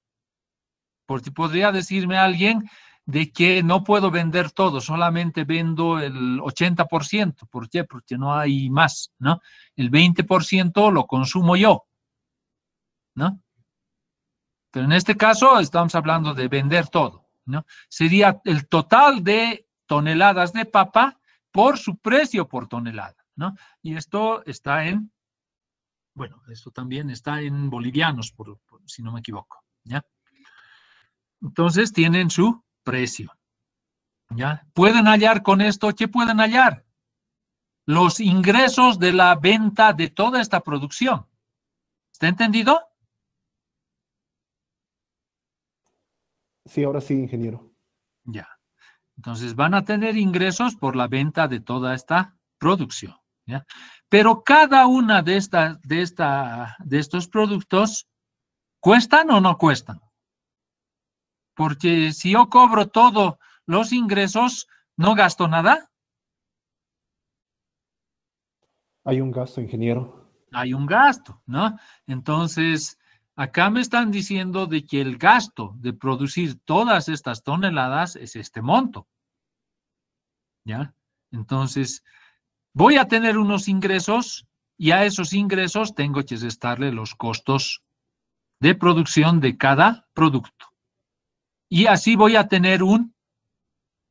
porque podría decirme alguien de que no puedo vender todo, solamente vendo el 80%. ¿Por qué? Porque no hay más, ¿no? El 20% lo consumo yo, ¿no? Pero en este caso estamos hablando de vender todo, ¿no? Sería el total de toneladas de papa por su precio por tonelada, ¿no? Y esto está en, bueno, esto también está en bolivianos, si no me equivoco, ¿ya? Entonces tienen su precio, ¿ya? ¿Pueden hallar con esto? ¿Qué pueden hallar? Los ingresos de la venta de toda esta producción. ¿Está entendido? Sí, ahora sí, ingeniero. Ya. Entonces van a tener ingresos por la venta de toda esta producción, ¿ya? Pero cada una de estos productos, ¿cuestan o no cuestan? Porque si yo cobro todos los ingresos, ¿no gasto nada? Hay un gasto, ingeniero. Hay un gasto, ¿no? Entonces, acá me están diciendo de que el gasto de producir todas estas toneladas es este monto, ¿ya? Entonces, voy a tener unos ingresos y a esos ingresos tengo que restarle los costos de producción de cada producto, Y así voy a tener un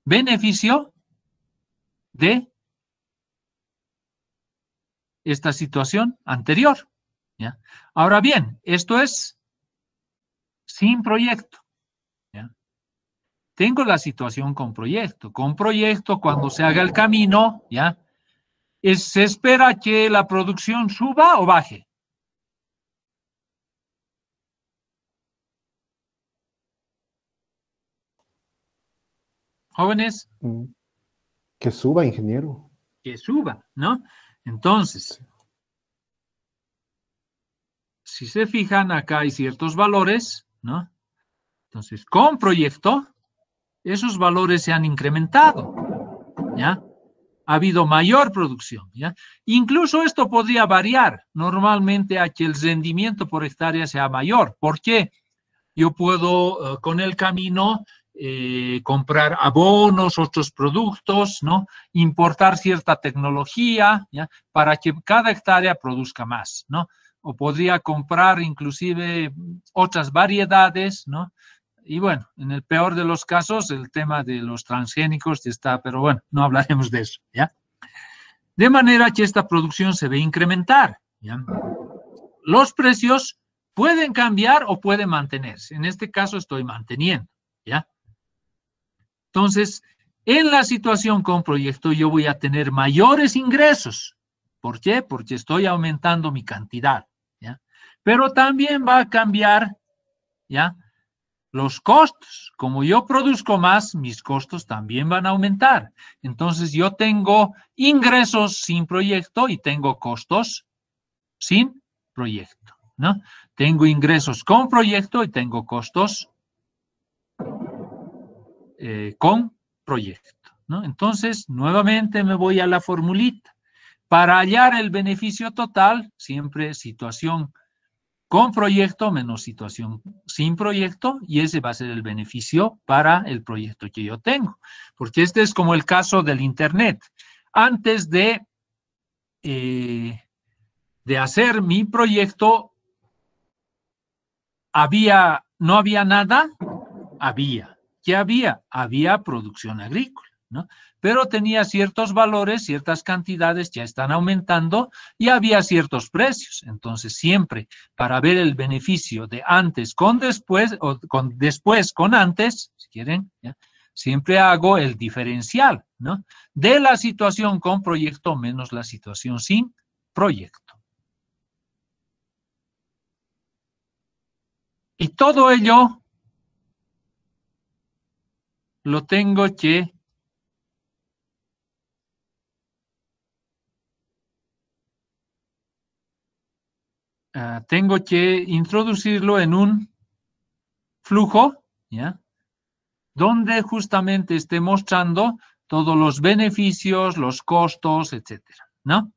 beneficio de esta situación anterior, ¿ya? Ahora bien, esto es sin proyecto, ¿ya? Tengo la situación con proyecto. Con proyecto, cuando se haga el camino, ¿ya? ¿Se espera que la producción suba o baje? Jóvenes, Que suba, ingeniero. que suba, ¿no? Entonces, si se fijan, acá hay ciertos valores, ¿no? Entonces, con proyecto, esos valores se han incrementado, ¿ya? Ha habido mayor producción, ¿ya? Incluso esto podría variar normalmente a que el rendimiento por hectárea sea mayor. ¿Por qué? Yo puedo, con el camino, comprar abonos, otros productos, ¿no? Importar cierta tecnología, ¿ya? Para que cada hectárea produzca más, ¿no? O podría comprar inclusive otras variedades, ¿no? Y bueno, en el peor de los casos, el tema de los transgénicos está, pero bueno, no hablaremos de eso, ¿ya? De manera que esta producción se ve incrementar, ¿ya? Los precios pueden cambiar o pueden mantenerse. En este caso estoy manteniendo, ¿ya? Entonces, en la situación con proyecto yo voy a tener mayores ingresos. ¿Por qué? Porque estoy aumentando mi cantidad, ¿ya? Pero también va a cambiar, ¿ya? Los costos. Como yo produzco más, mis costos también van a aumentar. Entonces, yo tengo ingresos sin proyecto y tengo costos sin proyecto, ¿no? Tengo ingresos con proyecto y tengo costos con proyecto, ¿no? Entonces, nuevamente me voy a la formulita. Para hallar el beneficio total, siempre situación con proyecto menos situación sin proyecto, y ese va a ser el beneficio para el proyecto que yo tengo. Porque este es como el caso del Internet. Antes de hacer mi proyecto, no había nada, había. ¿Qué había? Había producción agrícola, ¿no? Pero tenía ciertos valores, ciertas cantidades, ya están aumentando y había ciertos precios. Entonces, siempre para ver el beneficio de antes con después o con después con antes, si quieren, ¿ya? Siempre hago el diferencial, ¿no? De la situación con proyecto menos la situación sin proyecto. Y todo ello lo tengo que introducirlo en un flujo, ¿ya? Donde justamente esté mostrando todos los beneficios, los costos, etcétera, ¿no?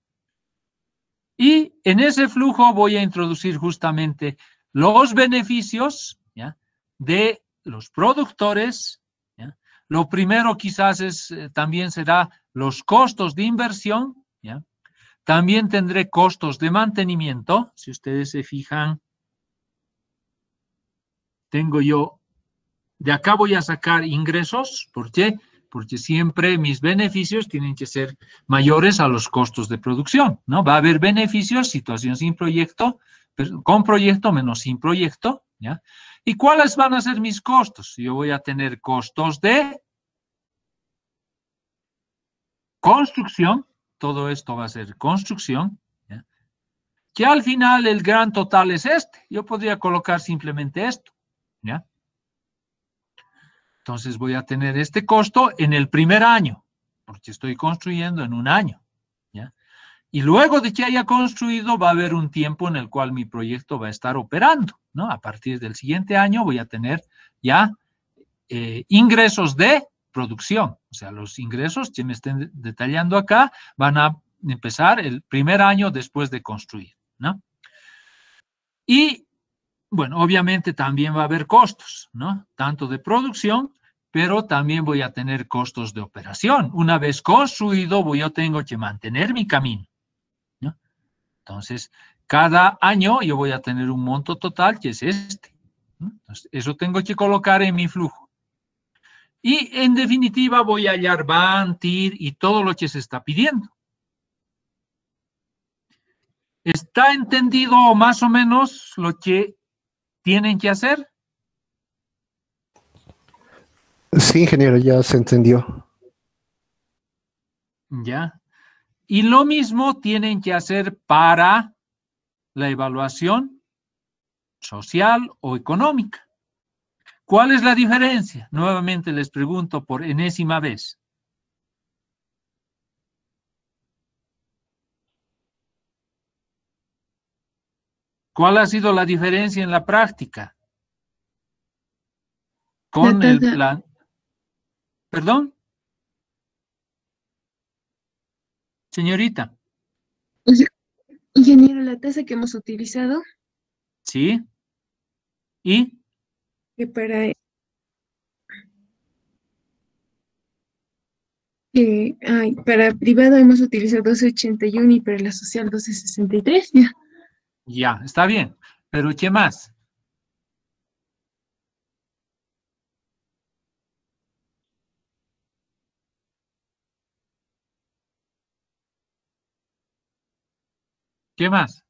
Y en ese flujo voy a introducir justamente los beneficios, ¿ya? De los productores, ¿ya? Lo primero quizás también será los costos de inversión, ¿ya? También tendré costos de mantenimiento. Si ustedes se fijan, tengo yo, de acá voy a sacar ingresos. ¿Por qué? Porque siempre mis beneficios tienen que ser mayores a los costos de producción, ¿no? Va a haber beneficios, situación sin proyecto, con proyecto menos sin proyecto, ¿ya? ¿Y cuáles van a ser mis costos? Yo voy a tener costos de construcción, todo esto va a ser construcción, ¿ya? Que al final el gran total es este. Yo podría colocar simplemente esto, ¿ya? Entonces voy a tener este costo en el primer año, porque estoy construyendo en un año, ¿ya? Y luego de que haya construido, va a haber un tiempo en el cual mi proyecto va a estar operando, ¿no? A partir del siguiente año voy a tener ya ingresos de producción. O sea, los ingresos que me estén detallando acá van a empezar el primer año después de construir, ¿no? Y, bueno, obviamente también va a haber costos, ¿no? Tanto de producción, pero también voy a tener costos de operación. Una vez construido, yo tengo que mantener mi camino, ¿no? Entonces, cada año yo voy a tener un monto total que es este, ¿no? Entonces, eso tengo que colocar en mi flujo. Y en definitiva voy a hallar van, tir y todo lo que se está pidiendo. ¿Está entendido más o menos lo que tienen que hacer? Sí, ingeniero, ya se entendió. Ya. Y lo mismo tienen que hacer para la evaluación social o económica. ¿Cuál es la diferencia? Nuevamente les pregunto por enésima vez. ¿Cuál ha sido la diferencia en la práctica? Con el tasa, plan. ¿Perdón? Señorita. o sea, ingeniero, la tasa que hemos utilizado, ¿Sí? ¿Y? que para privado hemos utilizado 12.81 y para la social 12.63, ya. Ya, está bien. Pero ¿qué más? ¿Qué más?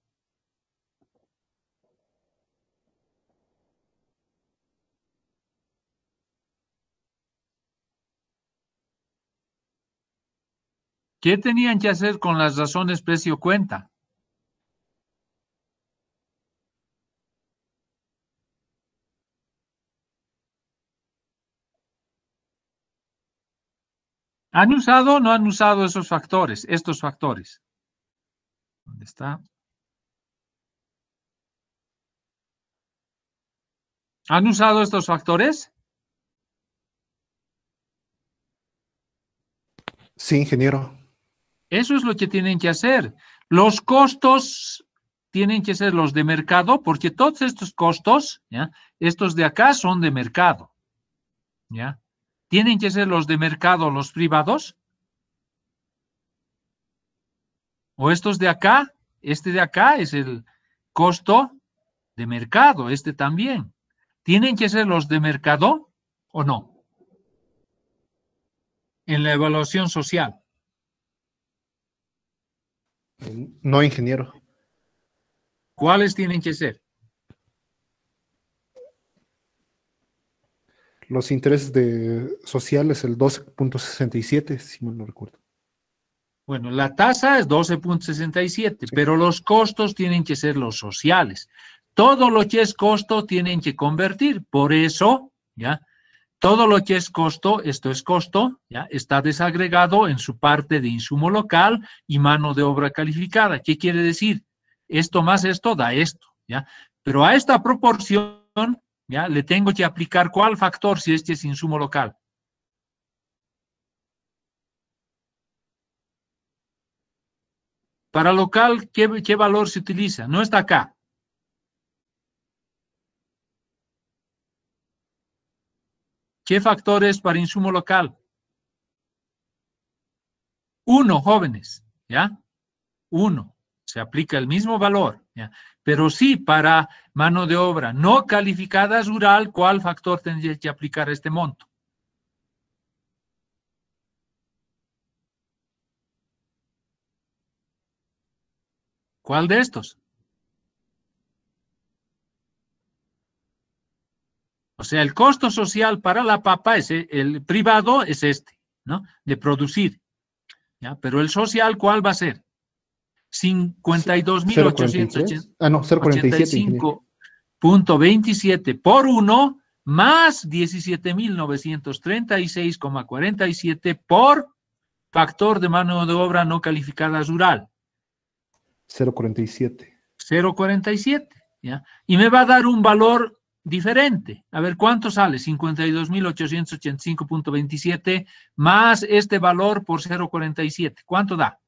¿Qué tenían que hacer con las razones precio-cuenta? ¿Han usado o no han usado esos factores, estos factores? ¿Dónde está? ¿Han usado estos factores? Sí, ingeniero. Eso es lo que tienen que hacer. Los costos tienen que ser los de mercado, porque todos estos costos, ¿ya? Estos de acá son de mercado, ¿ya? Tienen que ser los de mercado, los privados, o estos de acá, este de acá es el costo de mercado, este también. ¿Tienen que ser los de mercado o no? En la evaluación social. No, ingeniero. ¿Cuáles tienen que ser? Los intereses sociales, el 12.67, si mal no recuerdo. Bueno, la tasa es 12.67, Sí. pero los costos tienen que ser los sociales. Todo lo que es costo tienen que convertir. Por eso, ¿ya? Todo lo que es costo, esto es costo, ¿ya? Está desagregado en su parte de insumo local y mano de obra calificada. ¿Qué quiere decir? Esto más esto da esto, ¿ya? Pero a esta proporción, ¿ya? Le tengo que aplicar ¿cuál factor si este es insumo local? Para local, ¿qué valor se utiliza? No está acá. ¿Qué factores para insumo local? 1, jóvenes, ¿ya? 1. Se aplica el mismo valor, ¿ya? Pero sí, para mano de obra no calificada rural, ¿cuál factor tendría que aplicar este monto? ¿Cuál de estos? O sea, el costo social para la papa, el privado es este, ¿no? De producir, ¿ya? Pero el social, ¿cuál va a ser? 0.43. Ah, no, 0.47, ingeniero. 52.885.27 por 1 más 17.936,47 por factor de mano de obra no calificada rural. 0.47. 0.47, ¿ya? Y me va a dar un valor diferente. A ver, ¿cuánto sale? 52.885.27 más este valor por 0.47. ¿Cuánto da?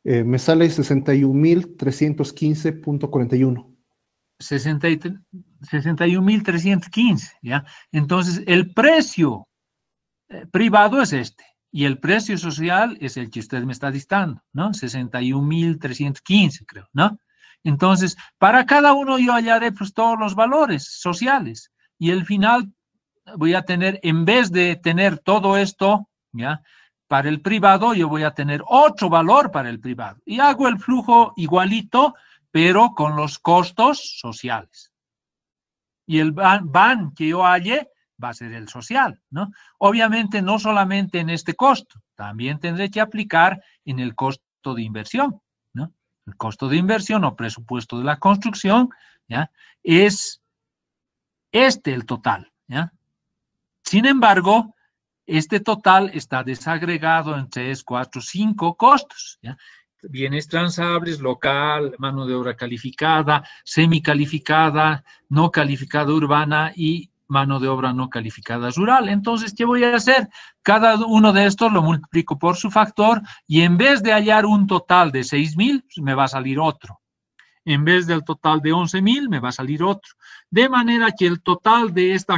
Me sale 61.315.41. 61.315, ¿ya? Entonces, el precio privado es este, y el precio social es el que usted me está dictando, ¿no? 61.315, creo, ¿no? Entonces, para cada uno yo hallaré pues todos los valores sociales, y al final voy a tener, en vez de tener todo esto, ¿ya? Para el privado, yo voy a tener otro valor para el privado, y hago el flujo igualito, pero con los costos sociales. Y el van que yo halle va a ser el social, ¿no? Obviamente no solamente en este costo, también tendré que aplicar en el costo de inversión, ¿no? El costo de inversión o presupuesto de la construcción, ¿ya? Es el total, ¿ya? Sin embargo, este total está desagregado en 3, 4, 5 costos, ¿ya? Bienes transables, local, mano de obra calificada, semicalificada, no calificada urbana y mano de obra no calificada rural. Entonces, ¿qué voy a hacer? Cada uno de estos lo multiplico por su factor y en vez de hallar un total de 6.000, me va a salir otro. En vez del total de 11.000, me va a salir otro. De manera que el total de esta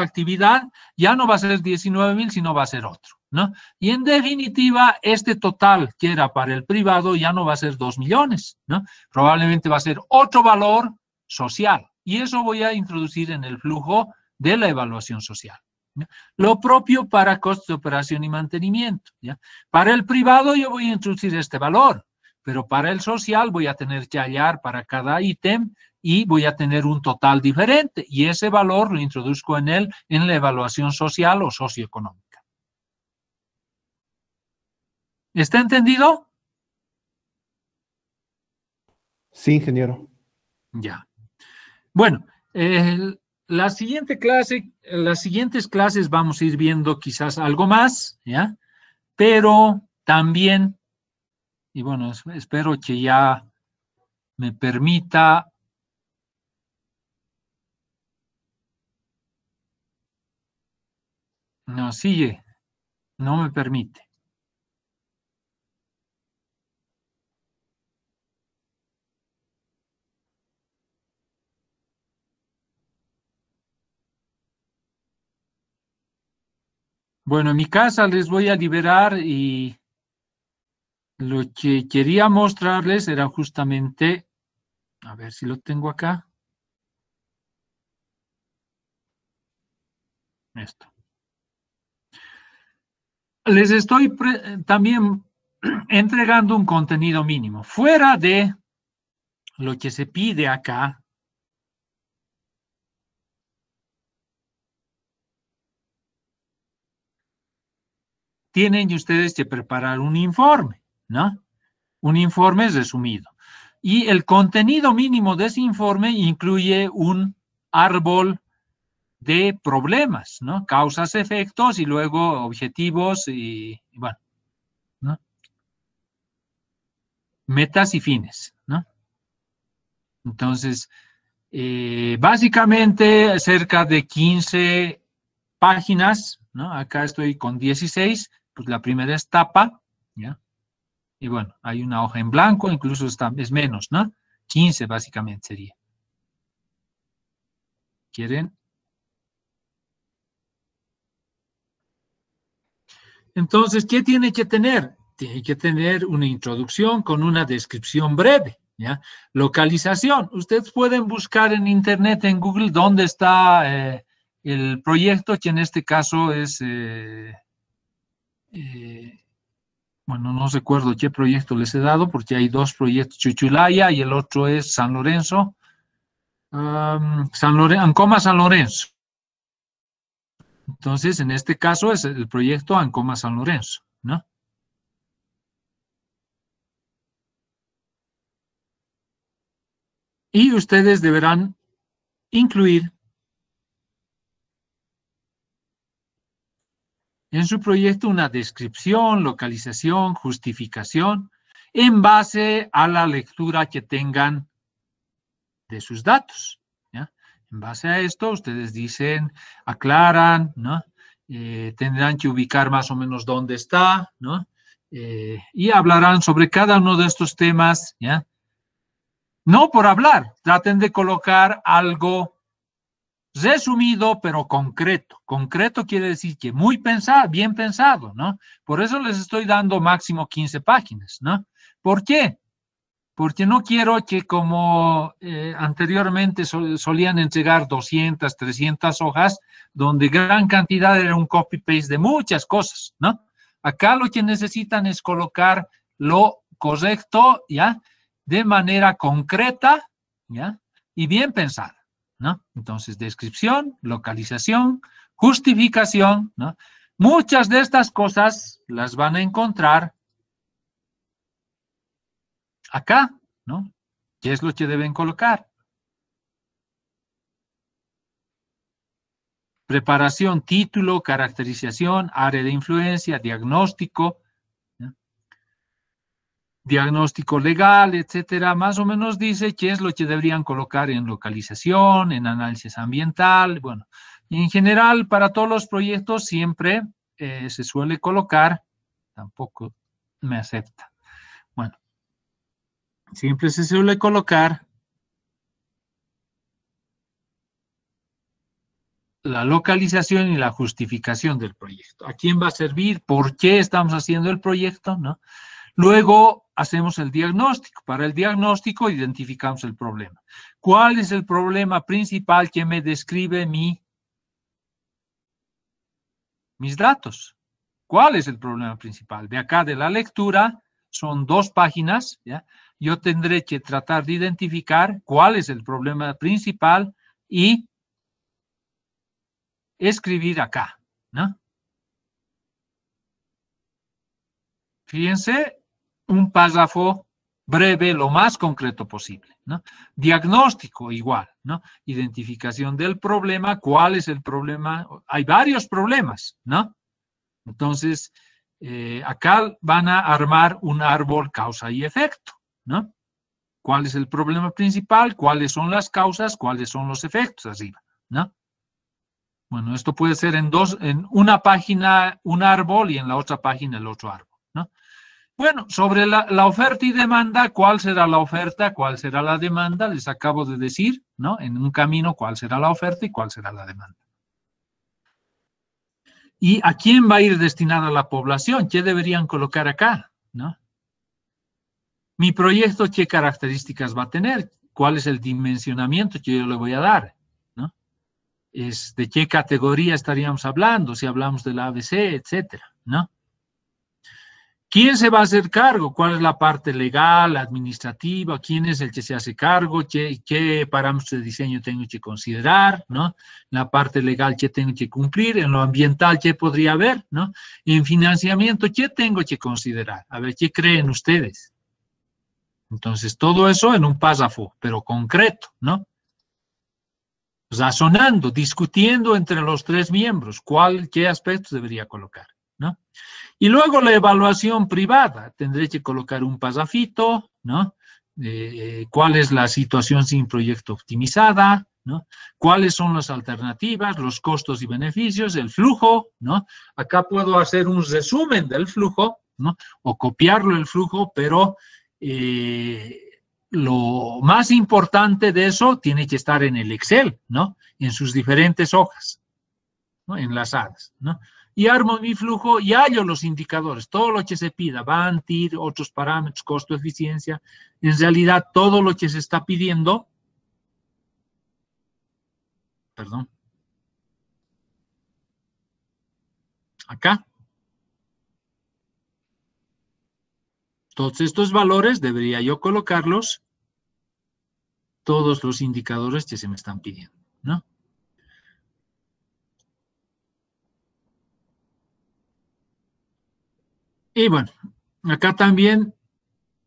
actividad ya no va a ser 19.000, sino va a ser otro, ¿no? Y en definitiva, este total que era para el privado ya no va a ser 2 millones, ¿no? Probablemente va a ser otro valor social. Y eso voy a introducir en el flujo de la evaluación social, ¿no? Lo propio para costos de operación y mantenimiento, ¿ya? Para el privado yo voy a introducir este valor, pero para el social voy a tener que hallar para cada ítem y voy a tener un total diferente y ese valor lo introduzco en la evaluación social o socioeconómica. ¿Está entendido? Sí, ingeniero. Ya. Bueno, las siguientes clases vamos a ir viendo quizás algo más, ¿ya? Pero también, y bueno, espero que ya me permita. No, sigue, no me permite. Bueno, en mi casa les voy a liberar y lo que quería mostrarles era justamente, a ver si lo tengo acá. Esto. Les estoy también entregando un contenido mínimo. Fuera de lo que se pide acá, tienen ustedes que preparar un informe, ¿no? Un informe resumido. Y el contenido mínimo de ese informe incluye un árbol de problemas, ¿no? Causas, efectos y luego objetivos y bueno, ¿no? Metas y fines, ¿no? Entonces, básicamente cerca de 15 páginas, ¿no? Acá estoy con 16, pues la primera es tapa, ¿ya? Y bueno, hay una hoja en blanco, incluso es menos, ¿no? 15 básicamente sería. ¿Quieren? Entonces, ¿qué tiene que tener? Tiene que tener una introducción con una descripción breve, ¿ya? Localización. Ustedes pueden buscar en Internet, en Google, dónde está el proyecto, que en este caso es, bueno, no recuerdo qué proyecto les he dado, porque hay dos proyectos, Chuchulaya y el otro es San Lorenzo, Ancoma San Lorenzo. Entonces, en este caso es el proyecto Ancoma San Lorenzo, ¿no? Y ustedes deberán incluir en su proyecto una descripción, localización, justificación, en base a la lectura que tengan de sus datos, ¿ya? En base a esto, ustedes dicen, aclaran, ¿no? Tendrán que ubicar más o menos dónde está, ¿no? Y hablarán sobre cada uno de estos temas, ¿ya? No por hablar, traten de colocar algo resumido, pero concreto. Concreto quiere decir que muy pensado, bien pensado, ¿no? Por eso les estoy dando máximo 15 páginas, ¿no? ¿Por qué? Porque no quiero que como anteriormente solían entregar 200, 300 hojas, donde gran cantidad era un copy-paste de muchas cosas, ¿no? Acá lo que necesitan es colocar lo correcto, ¿ya? De manera concreta, ¿ya? Y bien pensada, ¿no? Entonces, descripción, localización, justificación, ¿no? Muchas de estas cosas las van a encontrar acá, ¿no? ¿Qué es lo que deben colocar? Preparación, título, caracterización, área de influencia, diagnóstico, ¿no? Diagnóstico legal, etcétera. Más o menos dice qué es lo que deberían colocar en localización, en análisis ambiental. Bueno, y en general, para todos los proyectos siempre se suele colocar, tampoco me acepta. Bueno, siempre se suele colocar la localización y la justificación del proyecto. ¿A quién va a servir? ¿Por qué estamos haciendo el proyecto? ¿No? Luego hacemos el diagnóstico. Para el diagnóstico identificamos el problema. ¿Cuál es el problema principal que me describe mis datos? ¿Cuál es el problema principal? De acá de la lectura son 2 páginas, ¿ya? Yo tendré que tratar de identificar cuál es el problema principal y escribir acá, ¿no? Fíjense, un párrafo breve, lo más concreto posible, ¿no? Diagnóstico igual, ¿no? Identificación del problema, ¿cuál es el problema? Hay varios problemas, ¿no? Entonces, acá van a armar un árbol causa y efecto, ¿no? ¿Cuál es el problema principal? ¿Cuáles son las causas? ¿Cuáles son los efectos arriba? ¿No? Bueno, esto puede ser en una página un árbol y en la otra página el otro árbol, ¿no? Bueno, sobre la oferta y demanda, ¿cuál será la oferta? ¿Cuál será la demanda? Les acabo de decir, ¿no? En un camino, ¿cuál será la oferta y cuál será la demanda? ¿Y a quién va a ir destinada la población? ¿Qué deberían colocar acá? ¿No? Mi proyecto, ¿qué características va a tener? ¿Cuál es el dimensionamiento que yo le voy a dar? ¿No? ¿De qué categoría estaríamos hablando? Si hablamos del ABC, etcétera, ¿no? ¿Quién se va a hacer cargo? ¿Cuál es la parte legal, administrativa? ¿Quién es el que se hace cargo? ¿Qué parámetros de diseño tengo que considerar? ¿No? La parte legal, ¿qué tengo que cumplir? En lo ambiental, ¿qué podría haber? ¿No? En financiamiento, ¿qué tengo que considerar? A ver, ¿qué creen ustedes? Entonces, todo eso en un párrafo, pero concreto, ¿no? Razonando, discutiendo entre los 3 miembros, qué aspectos debería colocar, ¿no? Y luego la evaluación privada, tendré que colocar un párrafito, ¿no? ¿Cuál es la situación sin proyecto optimizada? ¿No? ¿Cuáles son las alternativas, los costos y beneficios, el flujo? ¿No? Acá puedo hacer un resumen del flujo, ¿no? O copiarlo el flujo, pero lo más importante de eso tiene que estar en el Excel, ¿no? En sus diferentes hojas, ¿no? Enlazadas, ¿no? Y armo mi flujo y hallo los indicadores, todo lo que se pida, van, TIR, otros parámetros, costo, eficiencia, en realidad todo lo que se está pidiendo, perdón, acá, todos estos valores debería yo colocarlos, todos los indicadores que se me están pidiendo, ¿no? Y bueno, acá también,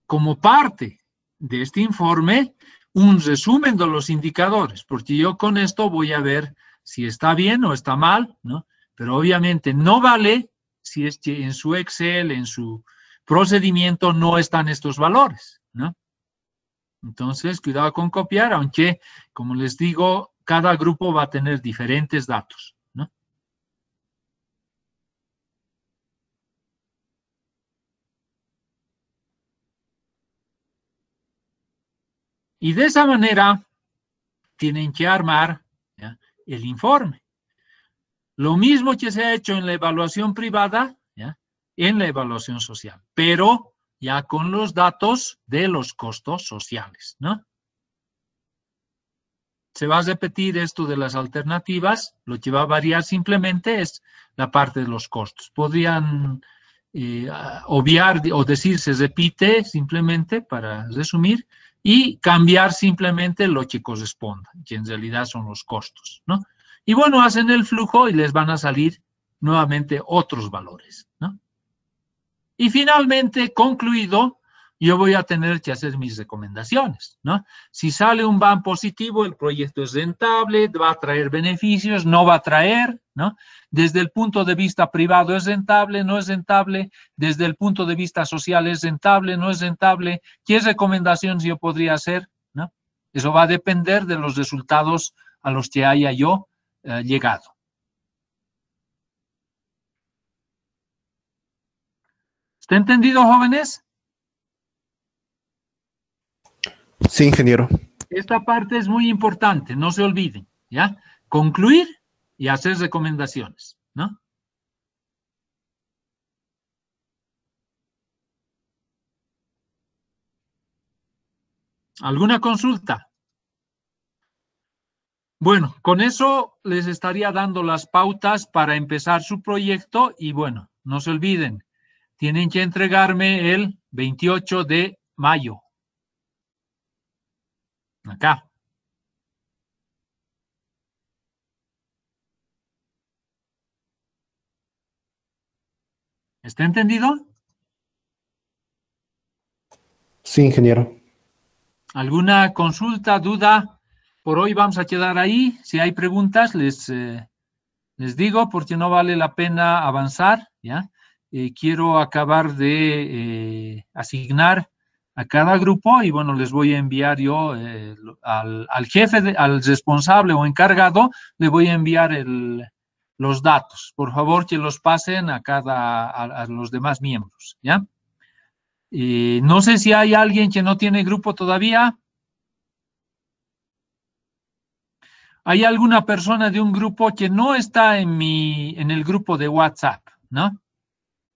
como parte de este informe, un resumen de los indicadores, porque yo con esto voy a ver si está bien o está mal, ¿no? Pero obviamente no vale si es que en su Excel, en su procedimiento no están estos valores, ¿no? Entonces, cuidado con copiar, aunque, como les digo, cada grupo va a tener diferentes datos, ¿no? Y de esa manera tienen que armar, ¿ya?, el informe. Lo mismo que se ha hecho en la evaluación privada, ¿ya?, en la evaluación social, pero ya con los datos de los costos sociales, ¿no? Se va a repetir esto de las alternativas, lo que va a variar simplemente es la parte de los costos. Podrían obviar o decir se repite simplemente para resumir y cambiar simplemente lo que corresponda, que en realidad son los costos, ¿no? Y bueno, hacen el flujo y les van a salir nuevamente otros valores, ¿no? Y finalmente, concluido, yo voy a tener que hacer mis recomendaciones, ¿no? Si sale un BAM positivo, el proyecto es rentable, va a traer beneficios, no va a traer, ¿no? Desde el punto de vista privado es rentable, no es rentable, desde el punto de vista social es rentable, no es rentable, ¿qué recomendaciones yo podría hacer, ¿no? Eso va a depender de los resultados a los que haya yo llegado. ¿Está entendido, jóvenes? Sí, ingeniero. Esta parte es muy importante, no se olviden, ¿ya? Concluir y hacer recomendaciones, ¿no? ¿Alguna consulta? Bueno, con eso les estaría dando las pautas para empezar su proyecto y bueno, no se olviden, tienen que entregarme el 28 de mayo. Acá. ¿Está entendido? Sí, ingeniero. ¿Alguna consulta, duda? Por hoy vamos a quedar ahí. Si hay preguntas, les digo, porque no vale la pena avanzar, ¿ya? Quiero acabar de asignar a cada grupo y bueno, les voy a enviar yo al jefe, al responsable o encargado, le voy a enviar los datos. Por favor, que los pasen a los demás miembros, ¿ya? No sé si hay alguien que no tiene grupo todavía. ¿Hay alguna persona de un grupo que no está en el grupo de WhatsApp, ¿no?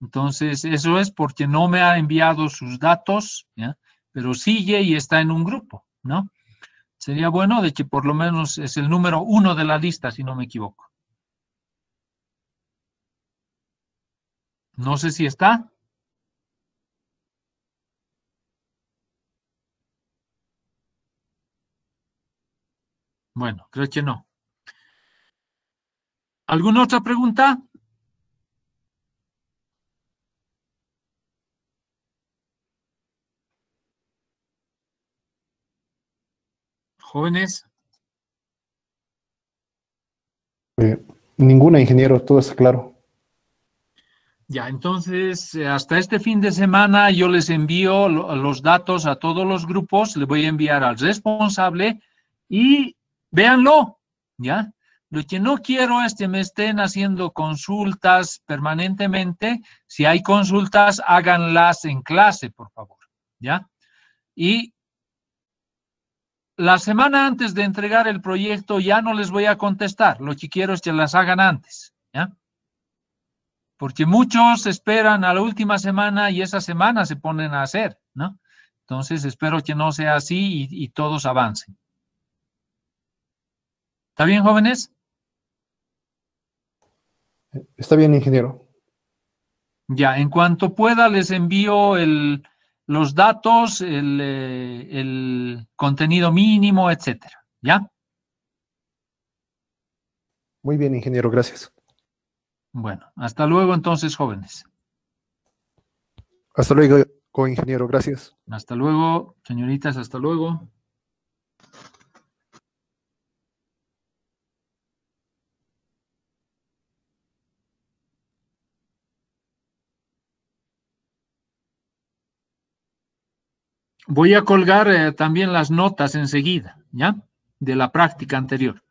Entonces, eso es porque no me ha enviado sus datos, ¿ya? Pero sigue y está en un grupo, ¿no? Sería bueno de que por lo menos es el número 1 de la lista, si no me equivoco. No sé si está. Bueno, creo que no. ¿Alguna otra pregunta? Jóvenes. Ninguna, ingeniero, todo está claro. Ya, entonces, hasta este fin de semana yo les envío los datos a todos los grupos, le voy a enviar al responsable y véanlo, ¿ya? Lo que no quiero es que me estén haciendo consultas permanentemente. Si hay consultas, háganlas en clase, por favor, ¿ya? Y la semana antes de entregar el proyecto ya no les voy a contestar. Lo que quiero es que las hagan antes, ¿ya? Porque muchos esperan a la última semana y esa semana se ponen a hacer, ¿no? Entonces espero que no sea así y todos avancen. ¿Está bien, jóvenes? Está bien, ingeniero. Ya, en cuanto pueda les envío los datos, el contenido mínimo, etcétera, ¿ya? Muy bien, ingeniero, gracias. Bueno, hasta luego entonces, jóvenes. Hasta luego, ingeniero, gracias. Hasta luego, señoritas, hasta luego. Voy a colgar también las notas enseguida, ¿ya? De la práctica anterior.